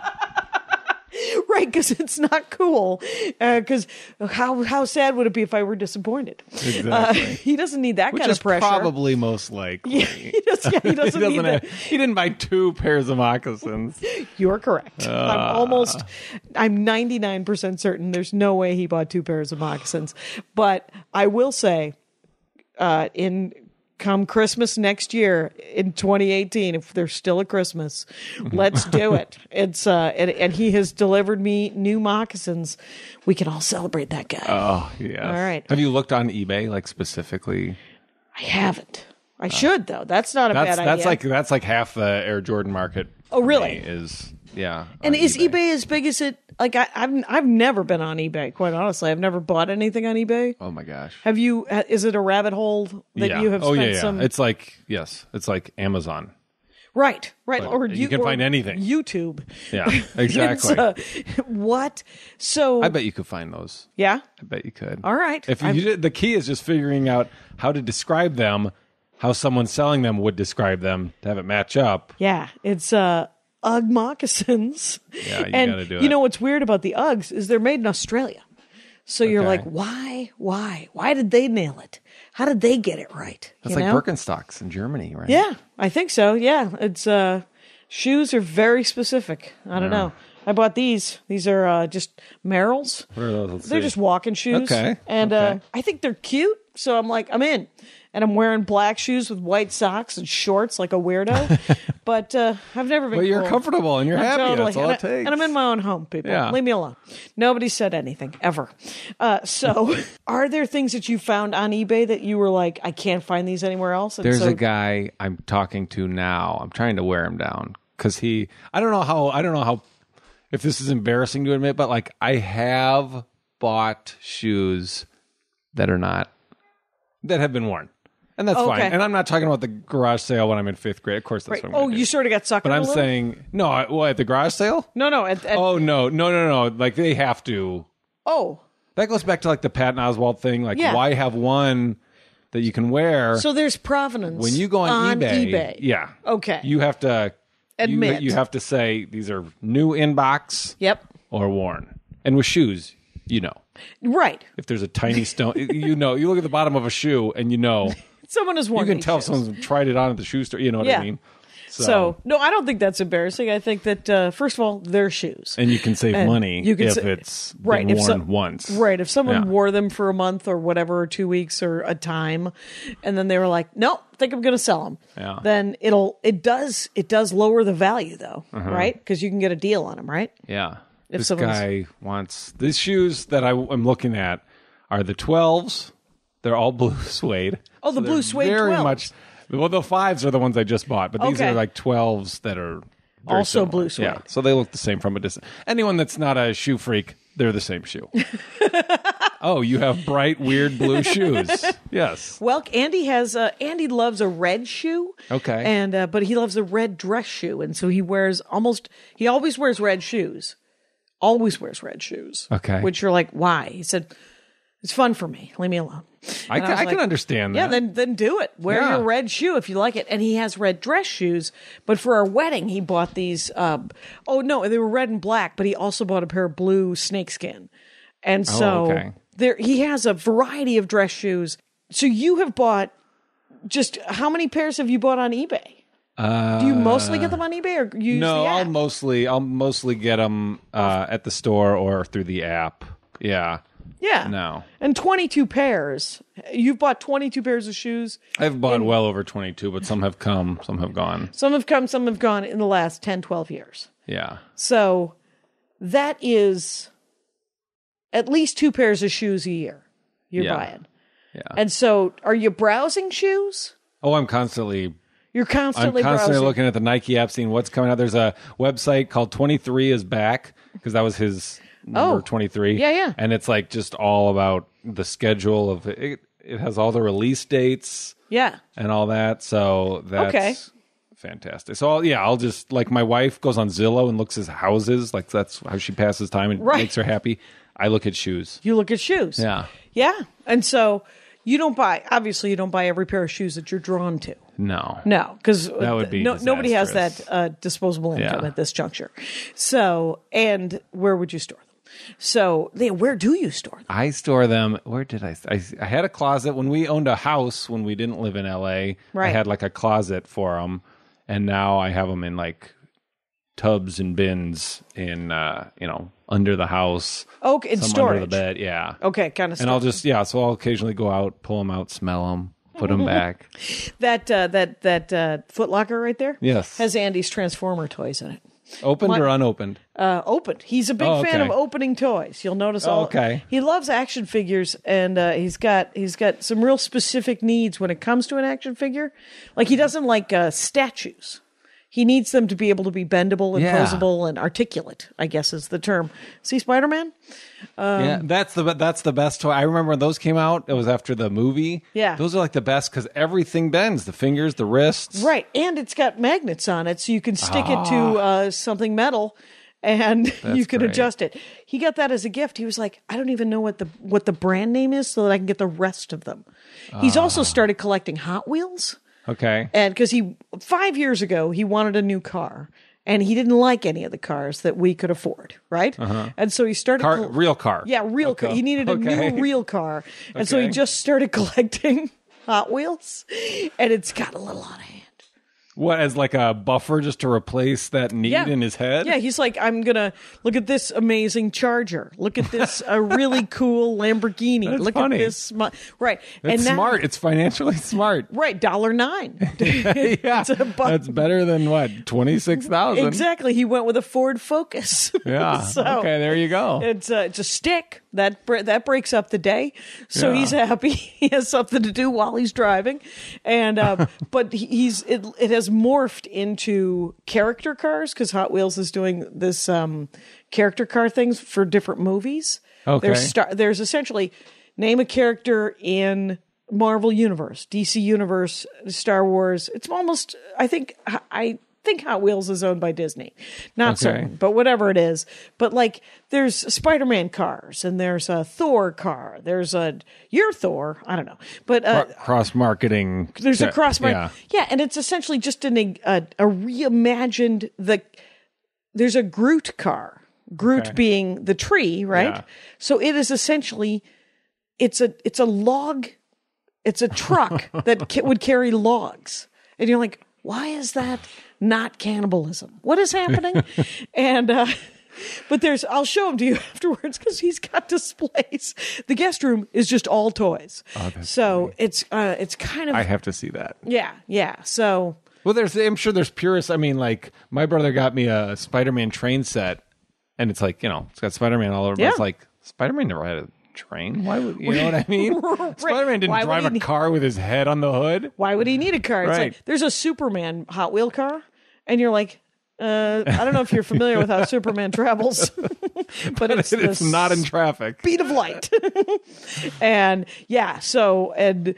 Right, because it's not cool. Because how sad would it be if I were disappointed? Exactly. He doesn't need that Which kind of pressure. Probably most likely. Yeah, he doesn't need that. He didn't buy two pairs of moccasins. You're correct. I'm 99% certain there's no way he bought two pairs of moccasins. But I will say, come Christmas next year in 2018, if there's still a Christmas, let's do it. It's and he has delivered me new moccasins. We can all celebrate that guy. Oh, yes. All right. Have you looked on eBay, specifically? I haven't. I should though. That's not a bad idea. That's like half the Air Jordan market. Oh, really? And is eBay as big as it? I've never been on eBay. Quite honestly, I've never bought anything on eBay. Oh my gosh! Have you? Is it a rabbit hole that you have spent some? It's like Amazon. Right. But or you can find anything. YouTube. Yeah, exactly. What? So I bet you could find those. Yeah, I bet you could. All right. If you the key is just figuring out how to describe them, how someone selling them would describe them to have it match up. Yeah, it's Ugg moccasins. Yeah, you and got to do it. You know what's weird about the Uggs is they're made in Australia. So you're like, why? Why did they nail it? How did they get it right? That's like Birkenstocks in Germany, right? Yeah, I think so. Yeah, it's shoes are very specific. I don't know. I bought these. These are just Merrells. What are those? They're just walking shoes. Okay. And I think they're cute. So I'm like, I'm in. And I'm wearing black shoes with white socks and shorts like a weirdo. But I've never been But you're cool. comfortable and you're happy. Totally. That's all it takes. And I'm in my own home, people. Yeah. Leave me alone. Nobody said anything, ever. So are there things that you found on eBay that you were like, I can't find these anywhere else? And There's a guy I'm talking to now. I'm trying to wear him down because I don't know how, if this is embarrassing to admit, but I have bought shoes that have been worn. And that's fine. And I'm not talking about the garage sale when I'm in 5th grade. Of course, that's what I'm going to do. You sort of got sucked. But I'm saying, no, at the garage sale? No. Oh, no. They have to. Oh. That goes back to the Patton Oswalt thing. Why have one that you can wear? So there's provenance. When you go on eBay. Yeah. Okay. You have to admit. You have to say these are new in box. Yep. Or worn. And with shoes, Right. If there's a tiny stone, you look at the bottom of a shoe and someone has worn. You can tell shoes. someone's tried it on at the shoe store. You know what I mean? So, no, I don't think that's embarrassing. I think that, first of all, they're shoes. And you can save money if it's been worn once. Right. If someone wore them for a month or whatever, or 2 weeks or a time, and then they were like, no, I think I'm going to sell them. Then it does lower the value, though, right? Because you can get a deal on them, right? Yeah. This guy wants... These shoes that I'm looking at are the 12s, They're all blue suede. Oh, the blue they're suede very 12s. much. Well, the 5s are the ones I just bought, but these Okay. are like 12s that are very Also similar. blue suede. Yeah, so they look the same from a distance. Anyone that's not a shoe freak, they're the same shoe. Oh, you have bright, weird blue shoes. Yes. Well, Andy loves a red shoe. Okay. And but he loves a red dress shoe, and so he always wears red shoes. Always wears red shoes. Okay. Which you're like, why? He said, it's fun for me. Leave me alone. I And was can like, understand Yeah, that. then do it. Wear Yeah. your red shoe if you like it. And he has red dress shoes, but for our wedding, he bought these. Oh no, they were red and black, but he also bought a pair of blue snakeskin. And so okay. he has a variety of dress shoes. So you have bought how many pairs have you bought on eBay? Do you mostly get them on eBay or you use No, the app? I'll mostly get them at the store or through the app. Yeah. Yeah. No. And 22 pairs. You've bought 22 pairs of shoes. I've bought well over 22, but some have come, some have gone. Some have come, some have gone in the last 10, 12 years. Yeah. So that is at least 2 pairs of shoes a year you're buying. Yeah. And so are you browsing shoes? Oh, I'm constantly Constantly browsing. browsing. At the Nike app, seeing what's coming out. There's a website called 23 is Back, because that was his number 23. Yeah, yeah. And it's like just all about the schedule of it. It has all the release dates Yeah. and all that. So that's Okay. fantastic. So I'll just, like, my wife goes on Zillow and looks at houses. Like, that's how she passes time and Right. makes her happy. I look at shoes. You look at shoes. Yeah. Yeah. And so you don't buy every pair of shoes that you're drawn to. No. No, because That would be nobody has disastrous. that disposable income Yeah. at this juncture. So, and where would you store them? So, where do you store them? I store them. Where did I had a closet when we owned a house when we didn't live in LA. Right. I had like a closet for them, and now I have them in like tubs and bins in under the house. Okay, in some storage. under the bed. Yeah. Okay, kind of. And I'll just so I'll occasionally go out, pull them out, smell them, put them back. that Foot Locker right there. Yes. has Andy's Transformer toys in it. Opened or unopened? Opened. He's a big fan of opening toys. You'll notice. Okay. He loves action figures, and he's got some real specific needs when it comes to an action figure. Like he doesn't like statues. He needs them to be able to be bendable and Yeah. posable and articulate, I guess is the term. See Spider-Man? Yeah, that's the best toy. I remember when those came out. It was after the movie. Yeah. Those are like the best because everything bends: the fingers, the wrists. Right. And it's got magnets on it, so you can stick it to something metal and you can great. adjust it. He got that as a gift. He was like, I don't even know what the brand name is so that I can get the rest of them. He's also started collecting Hot Wheels. Okay. And because 5 years ago, he wanted a new car. And he didn't like any of the cars that we could afford, right? And so he started... Real car. Yeah, real car. He needed a new real car. And so he Okay. just started collecting Hot Wheels. And it's got a little out of hand. What, as like a buffer just to replace that need in his head? Yeah, he's like, I'm going to look at this amazing Charger. Look at this really cool Lamborghini. That's look funny. at this. Right. It's now, smart. It's financially smart. Right, $9. Yeah. It's a buck. That's better than what? $26,000. Exactly. He went with a Ford Focus. Yeah. So, okay, there you go. It's a stick that breaks up the day, so Yeah. he's happy. He has something to do while he's driving, and but it has morphed into character cars because Hot Wheels is doing this character car things for different movies. Okay. There's essentially name a character in Marvel Universe, DC Universe, Star Wars. It's almost I think Hot Wheels is owned by Disney. Not certain, but whatever it is. But like there's Spider-Man cars and there's a Thor car. There's your Thor. I don't know. But Cross marketing. there's a cross market. Yeah, and it's essentially just a reimagined there's a Groot car. Groot being the tree, right? Yeah. So it is essentially it's a log, it's a truck that would carry logs. And you're like, why is that not cannibalism? What is happening? And but I'll show them to you afterwards because he's got displays. The guest room is just all toys. So it's kind of I have to see that. yeah. So Well, I'm sure there's purists. I mean, like my brother got me a Spider-Man train set, and it's like it's got Spider-Man all over. But Yeah. it's like Spider-Man never had train? Why would you know what I mean? Spider-Man didn't Why would drive he a car with his head on the hood. Why would he need a car? It's Right. like there's a Superman Hot Wheel car, and you're like, I don't know if you're familiar with how Superman travels, but It's not in traffic. speed of light. And yeah, and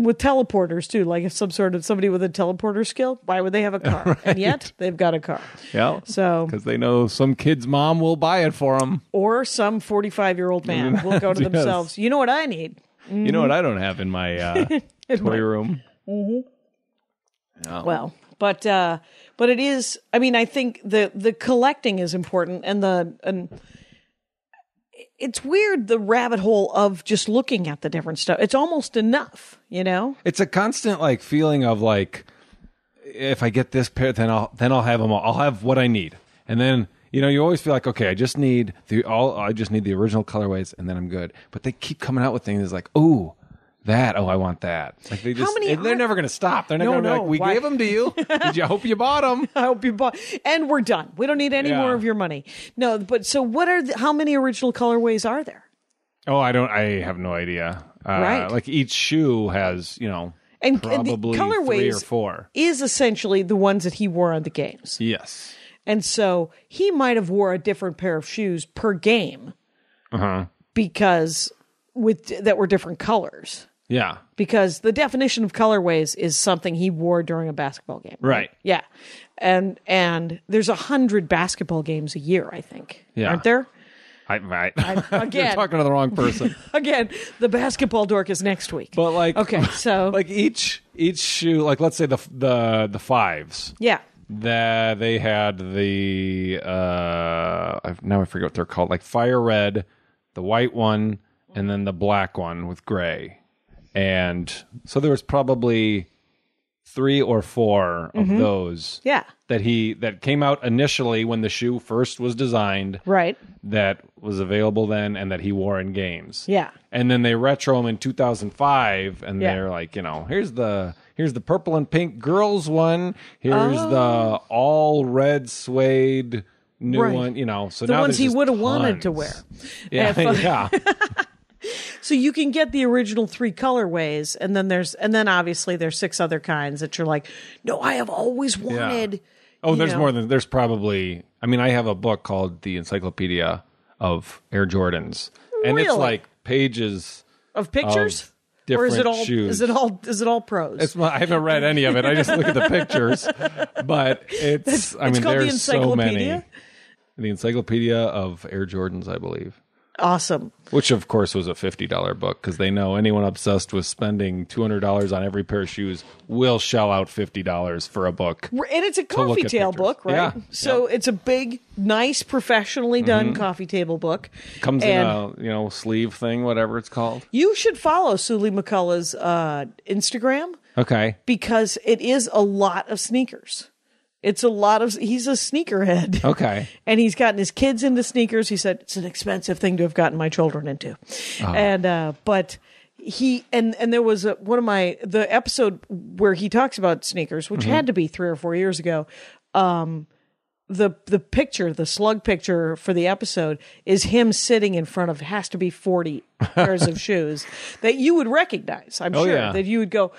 with teleporters too, like if somebody with a teleporter skill, why would they have a car? Right. And yet they've got a car. Yeah. So because they know some kid's mom will buy it for them, or some 45-year-old man will go to Yes. themselves. You know what I need? You know what I don't have in my toy room? Mm-hmm. Oh. Well, but it is. I mean, I think the collecting is important, and it's weird the rabbit hole of just looking at the different stuff. It's almost enough, you know. It's a constant like feeling of like, if I get this pair, then I'll have them all. I'll have what I need, and then you always feel like, okay, I just need the original colorways, and then I'm good. But they keep coming out with things like, I want that. Like they're never going to stop. They're not going to be like, we gave them to you. I hope you bought them. I hope you bought, and we're done. We don't need any more of your money. No, but so what how many original colorways are there? Oh, I have no idea. Right. Like each shoe has, And probably the colorways 3 or 4 is essentially the ones that he wore on the games. Yes. And so he might have wore a different pair of shoes per game. Because that were different colors. Yeah. Because the definition of colorways is something he wore during a basketball game. Right. Yeah. And there's 100 basketball games a year, I think. Yeah. Aren't there? Again, Again. you're talking to the wrong person. Again, the basketball dork is next week. But like, okay, so like each shoe, like let's say the fives. Yeah. That they had the now I forget what they're called, like fire red, the white one, and then the black one with gray. And so there was probably 3 or 4 of those. Yeah. That came out initially when the shoe first was designed. Right. That was available then and that he wore in games. Yeah. And then they retro them in 2005 and they're like, here's the purple and pink girls one. Here's the all red suede new one, so the now ones he would have wanted tons to wear. Yeah. Yeah. So you can get the original 3 colorways, and then obviously there's 6 other kinds that you're like, no, I have always wanted. Yeah. Oh, there's probably, I have a book called The Encyclopedia of Air Jordans. And Really? it's like pages Of pictures? of Or is it all shoes. is it all prose? I haven't read any of it. I just look at the pictures. But it's called the there's so many. Encyclopedia? The Encyclopedia of Air Jordans, I believe. Awesome. Which, of course, was a $50 book because they know anyone obsessed with spending $200 on every pair of shoes will shell out $50 for a book. And it's a coffee tale pictures. book, right? Yeah. So it's a big, nice, professionally done coffee table book. Comes in a sleeve thing, whatever it's called. You should follow Sully McCullough's Instagram Okay. because it is a lot of sneakers. He's a sneakerhead. Okay. And he's gotten his kids into sneakers. He said, it's an expensive thing to have gotten my children into. And, but he, and there was the episode where he talks about sneakers, which had to be 3 or 4 years ago. The picture, the slug picture for the episode is him sitting in front of, has to be 40 pairs of shoes that you would recognize. I'm sure that you would go,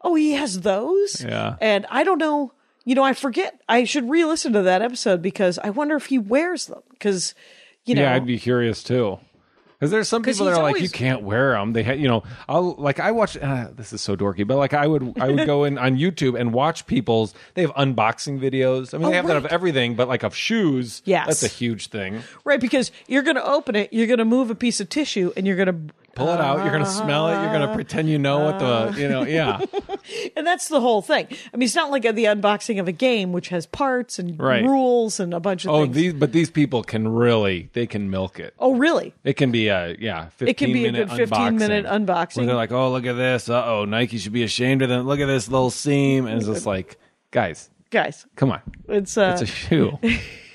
oh, he has those. Yeah. And I don't know. I forget. I should re-listen to that episode because I wonder if he wears them. Because, Yeah, I'd be curious too. Because there's some people that are like, always, you can't wear them. They I watch. This is so dorky, but like I would go in on YouTube and watch people's. They have unboxing videos. They have that of everything, but like of shoes. Yes, that's a huge thing. Right, because you're going to open it, you're going to move a piece of tissue, and you're going to pull it out. You're going to smell it. You're going to pretend you know what the yeah. And that's the whole thing. It's not like the unboxing of a game, which has parts and rules and a bunch of things. These people can milk it. Oh, really? It can be 15 it can be a good 15-minute unboxing. Where they're like, oh, look at this. Uh-oh, Nike should be ashamed of them. Look at this little seam. And it's just like, guys, come on. It's a shoe.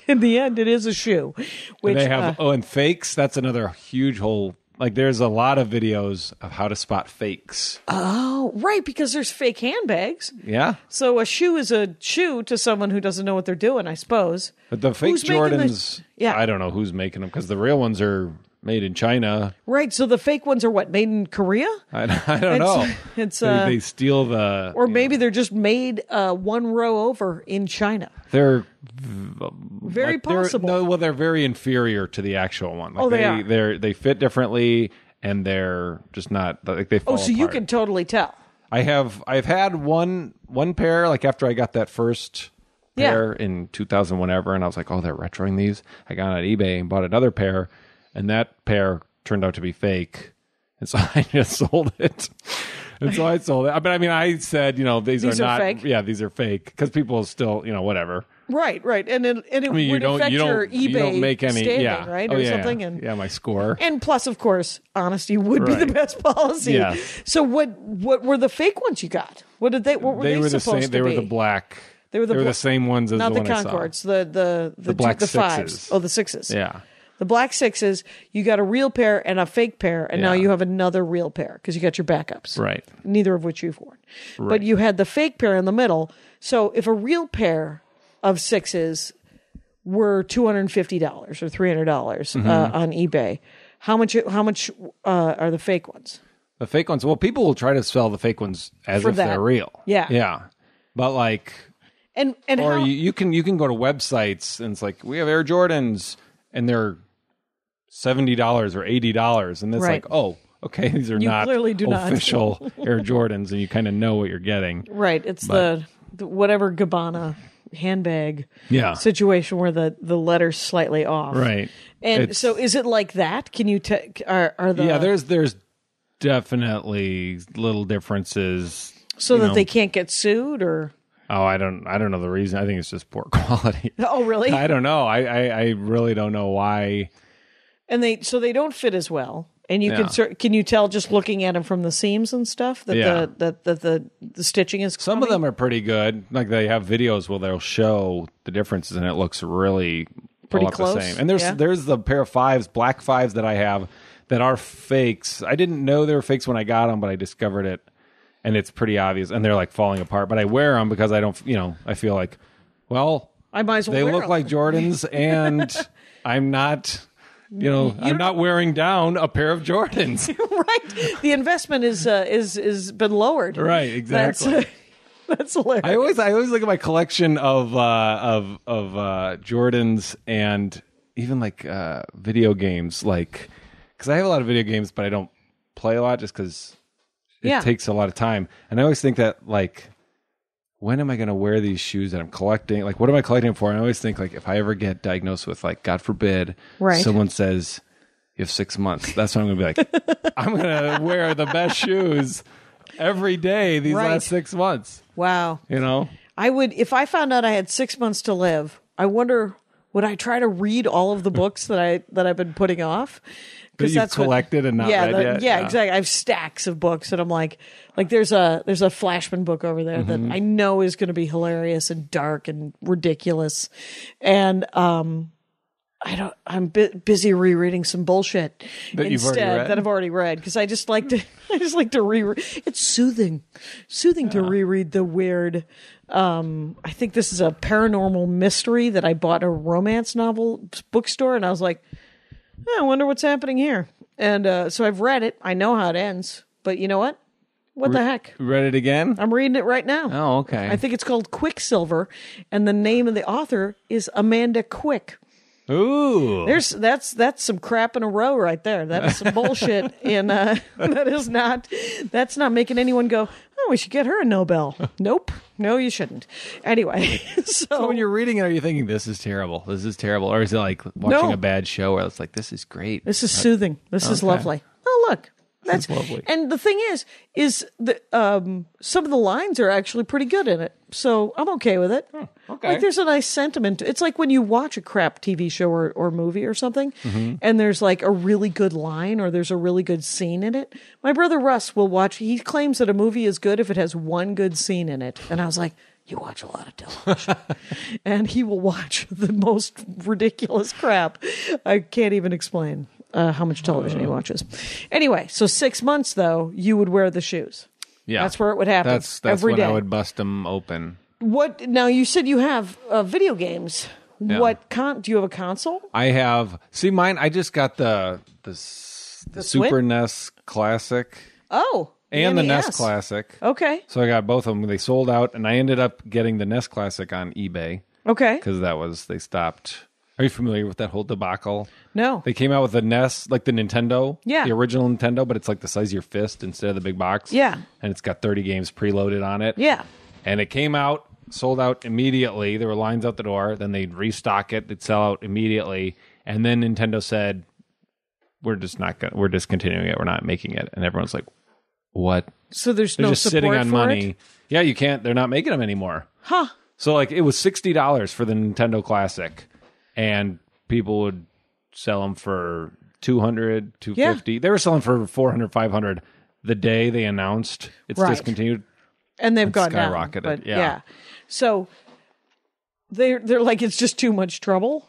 In the end, it is a shoe. Which, and they have, and fakes. That's another huge whole. Like, there's a lot of videos of how to spot fakes. Oh, right, because there's fake handbags. Yeah. So a shoe is a shoe to someone who doesn't know what they're doing, I suppose. But the fake Jordans, I don't know who's making them because the real ones are made in China. Right. So the fake ones are what, made in Korea? I don't know. It's they steal the, or maybe they're just made one row over in China. They're very possible. They're very inferior to the actual one. Like they are. They fit differently, and they're just not like they fall Oh, so apart. you can totally tell. I've had one pair, like after I got that first pair in 2000 whenever, and I was like, oh, they're retroing these. I got on eBay and bought another pair, and that pair turned out to be fake, and so I just sold it. And so I sold it. But I mean, I said, these are not fake? Yeah, these are fake, because people still, whatever. Right. And it would affect your eBay you don't make any, standing, right? Oh, or yeah, something. Yeah. And, My score. And plus, of course, honesty would be the best policy. Yeah. So what were the fake ones you got? What were they were supposed the same, to They be? were the black. They were the same ones as not the the one Concords, I saw. the black the fives. sixes. Oh, the sixes. Yeah. The black sixes, you got a real pair and a fake pair, and now you have another real pair because you got your backups. Right. Neither of which you've worn. Right. But you had the fake pair in the middle. So if a real pair of sixes were $250 or $300 on eBay, how much are the fake ones? The fake ones. Well, people will try to sell the fake ones as if they're real. Yeah. Yeah. But like, and or you can go to websites and it's like, we have Air Jordans and they're $70 or $80, and it's like, oh, okay, these are not clearly do official Air Jordans, and you kind of know what you're getting. Right. It's the whatever Gabbana handbag situation where the letter's slightly off. Right. And so is it like that? Can you are the Yeah, there's definitely little differences. So that they can't get sued, or Oh, I don't know the reason. I think it's just poor quality. Oh, really? I don't know. I really don't know why. And they don't fit as well. And you can you tell just looking at them from the seams and stuff that the stitching is Some of them are pretty good. Like they have videos where they'll show the differences, and it looks really pretty close. close. The same. And there's the pair of fives, black fives that I have that are fakes. I didn't know they were fakes when I got them, but I discovered it, and it's pretty obvious. And they're like falling apart. But I wear them because I don't. I feel like, well, I might as well. They wear look them. like Jordans, and I'm not. I'm not wearing down a pair of Jordans. Right. The investment is been lowered. Right. Exactly. That's hilarious. I always look at my collection of Jordans and even like video games, like because I have a lot of video games, but I don't play a lot just because it takes a lot of time. And I always think that like, when am I going to wear these shoes that I'm collecting? Like, what am I collecting for? And I always think, like, if I ever get diagnosed with, like, God forbid, someone says, you have 6 months, that's when I'm going to be like, I'm going to wear the best shoes every day these last 6 months. Wow. I would, if I found out I had 6 months to live, I wonder, would I try to read all of the books that I've been putting off? That you've collected and not read yet? Yeah, exactly. I have stacks of books, and I'm like there's a Flashman book over there that I know is going to be hilarious and dark and ridiculous, and I'm busy rereading some bullshit that I've already read because I just like to reread. It's soothing to reread the weird. I think this is a paranormal mystery that I bought at a romance novel bookstore, and I was like, I wonder what's happening here. And so I've read it. I know how it ends. But you know what? What the heck? Read it again? I'm reading it right now. Oh, okay. I think it's called Quicksilver, and the name of the author is Amanda Quick. Ooh. That's some crap in a row right there. That is some bullshit that's not making anyone go, oh, we should get her a Nobel. Nope. No, you shouldn't. Anyway. So when you're reading it, are you thinking, this is terrible? Or is it like watching a bad show where it's like, this is great? This is soothing. This is lovely. Oh, look. That's lovely. And the thing is the some of the lines are actually pretty good in it. So I'm okay with it. Okay. Like there's a nice sentiment. It's like when you watch a crap TV show or movie or something, and there's like a really good line or there's a really good scene in it. My brother Russ will watch. He claims that a movie is good if it has one good scene in it. And I was like, you watch a lot of television. And he will watch the most ridiculous crap. I can't even explain how much television he watches. Anyway, so 6 months, though, you would wear the shoes. Yeah. That's where it would happen. That's every when day. I would bust them open. What? Now, you said you have video games. Yeah. Do you have a console? I have. See, mine. I just got the Super NES Classic Oh, and the NES NES. Classic. Okay. So I got both of them. They sold out, and I ended up getting the NES Classic on eBay Okay. because they stopped. Are you familiar with that whole debacle? No. They came out with the NES, like the Nintendo, Yeah. the original Nintendo, but it's like the size of your fist instead of the big box. Yeah. And it's got 30 games preloaded on it. Yeah. And it came out, sold out immediately. There were lines out the door. Then they'd restock it. It'd sell out immediately. And then Nintendo said, we're discontinuing it. We're not making it. And everyone's like, what? So there's They're no just support sitting on for money. it? Yeah, you can't. They're not making them anymore. Huh. So like it was $60 for the Nintendo Classic. And people would sell them for $200, $250. Yeah. They were selling for $400, $500 the day they announced it's Right. discontinued. And they've It's gone down. skyrocketed, But, yeah. So they're like, it's just too much trouble.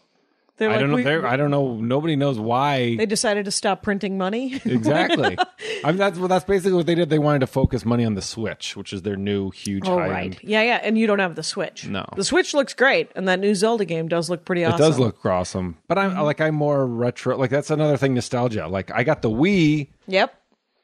They're I like, don't know. I don't know. Nobody knows why. they decided to stop printing money. Exactly. That's basically what they did. They wanted to focus money on the Switch, which is their new huge Oh, high right. end. Yeah, yeah. And you don't have the Switch. No. The Switch looks great. And that new Zelda game does look pretty awesome. It does look awesome, but I'm more retro. Like that's another thing, nostalgia. Like I got the Wii Yep.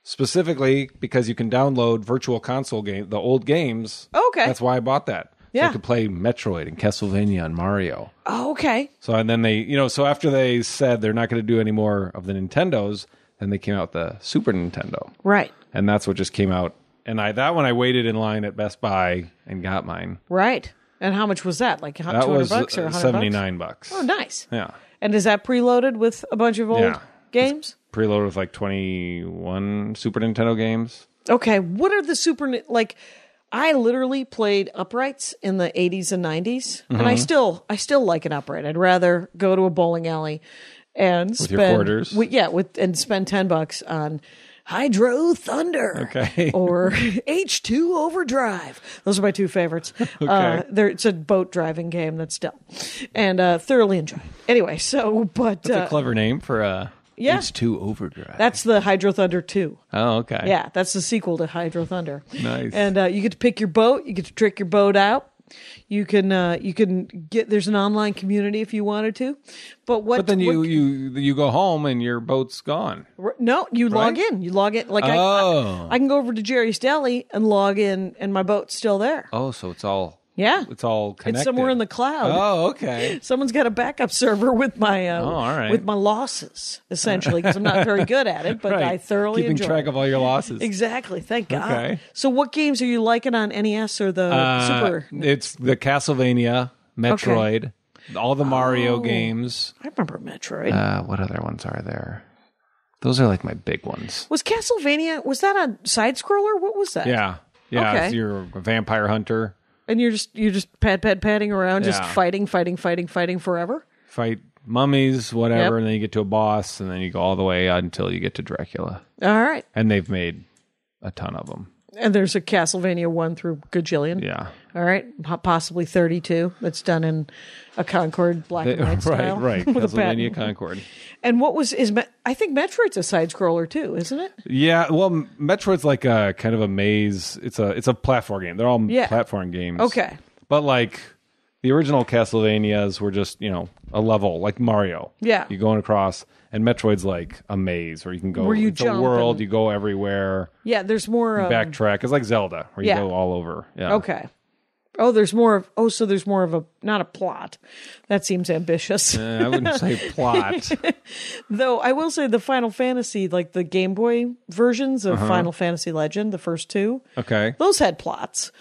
specifically because you can download Virtual Console game, the old games. Okay. That's why I bought that. So Yeah. I could play Metroid and Castlevania and Mario. Oh, okay. So and then they, so after they said they're not going to do any more of the Nintendos, then they came out with the Super Nintendo. Right. And that's what just came out. And that one I waited in line at Best Buy and got mine. Right. And how much was that? Like That $200 was or $100? $79. Oh, nice. Yeah. And is that preloaded with a bunch of old Yeah. games? Preloaded with like 21 Super Nintendo games. Okay. What are the like? I literally played uprights in the 80s and 90s, and I still like an upright. I'd rather go to a bowling alley and With your quarters? and spend $10 on Hydro Thunder, Okay. or H2 Overdrive. Those are my two favorites. Okay. It's a boat driving game that's still, and thoroughly enjoy. Anyway, That's a clever name for yeah. H2 Overdrive. That's the Hydro Thunder 2. Oh, okay. Yeah, that's the sequel to Hydro Thunder. Nice. And you get to pick your boat. You get to trick your boat out. You can get. There's an online community if you wanted to. But then you go home and your boat's gone. No, you log Right? in. You log in. Like Oh. I can go over to Jerry's Deli and log in, and my boat's still there. Oh, so it's all Yeah, connected. it's somewhere in the cloud. Oh, okay. Someone's got a backup server with my all right. with my losses, essentially, because I'm not very good at it, but Right. I thoroughly Keeping enjoy track it. of all your losses. Exactly. Thank God. Okay. So, what games are you liking on NES or the Super? It's the Castlevania, Metroid, all the Mario games. I remember Metroid. What other ones are there? Those are like my big ones. Was Castlevania? Was that a side scroller? What was that? Yeah. Okay. So you're a vampire hunter. And you're just padding around, just Yeah. fighting forever. Fight mummies, whatever, Yep. and then you get to a boss, and then you go all the way until you get to Dracula. All right. And they've made a ton of them. And there's a Castlevania 1 through gajillion. Yeah. All right. Possibly 32. That's done in a Concord black and white style. Right. with a Castlevania patent. Concord. And I think Metroid's a side scroller too, isn't it? Yeah, well, Metroid's like a kind of a maze. It's a platform game. They're all platform games. Okay. But like the original Castlevanias were just, a level like Mario. Yeah. You're going across, and Metroid's like a maze where you can go. Where you it's jump a world. and- You go everywhere. Yeah, there's more Backtrack. It's like Zelda where you yeah. go all over. Yeah. Okay. Oh, there's more of so there's more of a not a plot. That seems ambitious. I wouldn't say plot. Though I will say the Final Fantasy, like the Game Boy versions of Final Fantasy Legend, the first two, Okay. those had plots.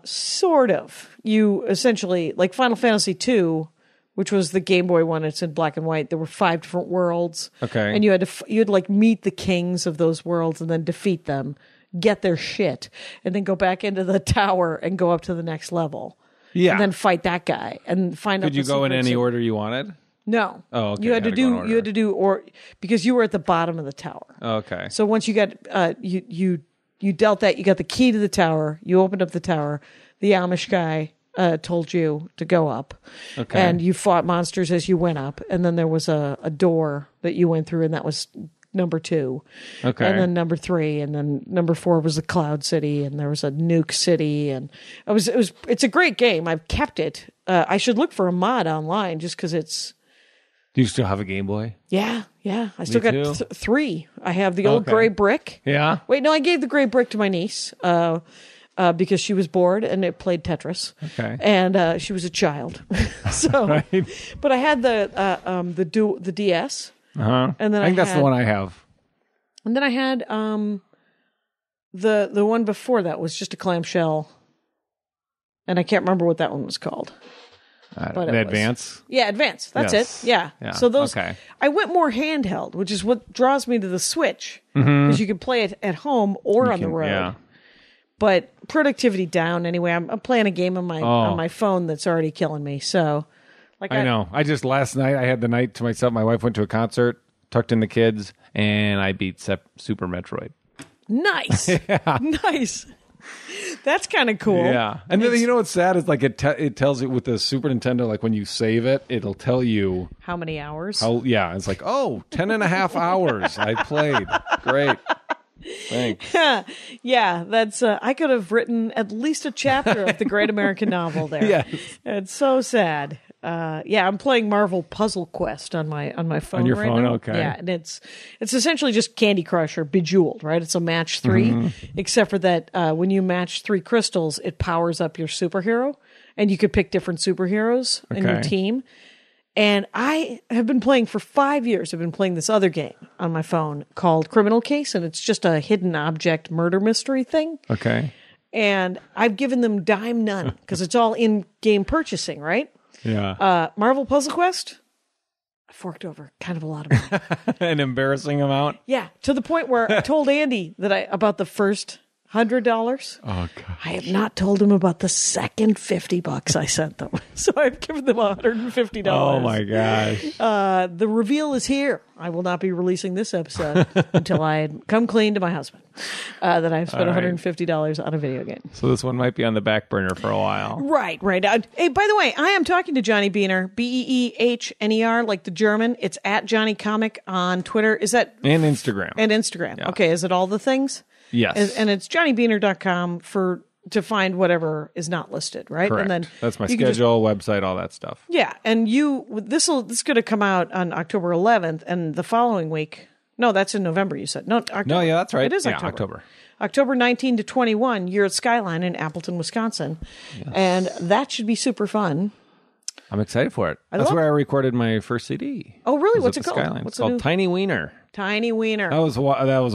Sort of. You essentially, like Final Fantasy 2, which was the Game Boy one, it's in black and white. There were 5 different worlds. Okay. And you had to like meet the kings of those worlds and then defeat them, get their shit, and then go back into the tower and go up to the next level. Yeah. And then fight that guy and find out. Could you the go in secrets any of- order you wanted? No. Oh, okay. You had You to had to go in do. order. You had to do or because you were at the bottom of the tower. Okay. So once you got you dealt that, you got the key to the tower. You opened up the tower. The Amish guy told you to go up, Okay. and you fought monsters as you went up. And then there was a door that you went through, and that was number 2. Okay. And then number 3, and then number 4 was the Cloud City, and there was a Nuke City, and it's a great game. I've kept it. I should look for a mod online just because it's. Do you still have a Game Boy? Yeah. I still got too. 3. I have the old gray brick. Yeah. Wait, no, I gave the gray brick to my niece because she was bored and it played Tetris. Okay. And she was a child, so. Right. But I had the DS. Uh-huh. And then I think that's the one I have. And then I had the one before that was just a clamshell, and I can't remember what that one was called. The Advance? Yeah, Advance. That's Yes. it. Yeah. So those. Okay. I went more handheld, which is what draws me to the Switch, because you can play it at home or on the road. Yeah. But productivity down anyway. I'm playing a game on my phone that's already killing me. So, like I know. I just last night I had the night to myself. My wife went to a concert, tucked in the kids, and I beat Super Metroid. Nice. Nice. That's kind of cool. Yeah. And then you know what's sad is like it tells you with the Super Nintendo, like when you save it, it'll tell you how many hours. It's like, 10 and a half hours I played. Great. Thanks. Yeah, that's I could have written at least a chapter of the Great American Novel there. Yes. It's so sad. I'm playing Marvel Puzzle Quest on my phone. On your right phone, now. okay. Yeah, and it's essentially just Candy Crush or Bejeweled, right? It's a match 3, except for that when you match 3 crystals, it powers up your superhero, and you could pick different superheroes in your team. And I have been playing for 5 years. I've been playing this other game on my phone called Criminal Case, and it's just a hidden object murder mystery thing. Okay. And I've given them dime none because it's all in-game purchasing, right? Yeah. Marvel Puzzle Quest, I forked over kind of a lot of money. An embarrassing amount? Yeah, to the point where I told Andy about the first $100. Oh, God. I have not told him about the second $50 I sent them. So I've given them $150. Oh, my gosh. The reveal is here. I will not be releasing this episode until I had come clean to my husband that I've spent $150 on a video game. So this one might be on the back burner for a while. Right. Hey, by the way, I am talking to Johnny Beehner, Beehner, like the German. It's at Johnny Comic on Twitter. Is that? And Instagram. Yeah. Okay. Is it all the things? Yes. And it's JohnnyBeehner.com to find whatever is not listed, right? Correct. And then that's my schedule, website, all that stuff. Yeah, and this is going to come out on October 11th, and the following week. No, that's in November. You said no. October. No, yeah, that's right. It is October. October 19 to 21. You're at Skyline in Appleton, Wisconsin, and that should be super fun. I'm excited for it. That's where I recorded my first CD. Oh, really? What's it called? Skyline. It's called Tiny Wiener. Tiny Wiener. That was a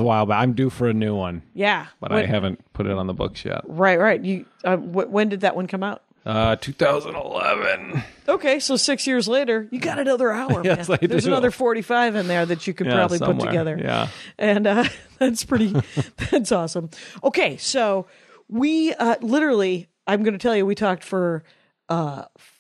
while back. I'm due for a new one. Yeah, but I haven't put it on the books yet. Right. You when did that one come out? 2011. Okay, so 6 years later, you got another hour. Yes, man. I There's do. another 45 in there that you could probably put together. Yeah, and that's that's awesome. Okay, so we literally, I'm going to tell you, we talked for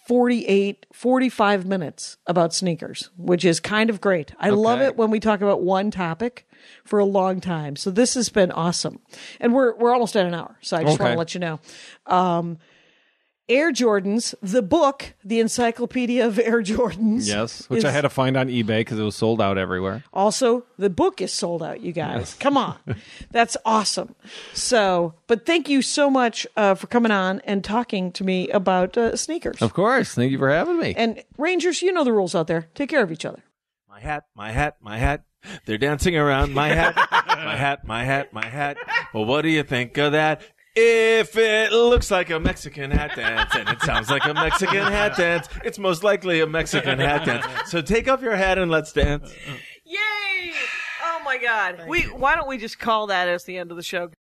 45 minutes about sneakers, which is kind of great. I love it when we talk about one topic for a long time. So this has been awesome. And we're almost at an hour. So I just want to let you know. Air Jordans, the book, the Encyclopedia of Air Jordans. Yes, which I had to find on eBay because it was sold out everywhere. Also, the book is sold out, you guys. Yes. Come on. That's awesome. So, but thank you so much for coming on and talking to me about sneakers. Of course. Thank you for having me. And Rangers, you know the rules out there. Take care of each other. My hat, my hat, my hat. They're dancing around my hat. My hat, my hat, my hat. Well, what do you think of that? If it looks like a Mexican hat dance and it sounds like a Mexican hat dance, it's most likely a Mexican hat dance. So take off your hat and let's dance. Yay! Oh my God. Why don't we just call that as the end of the show?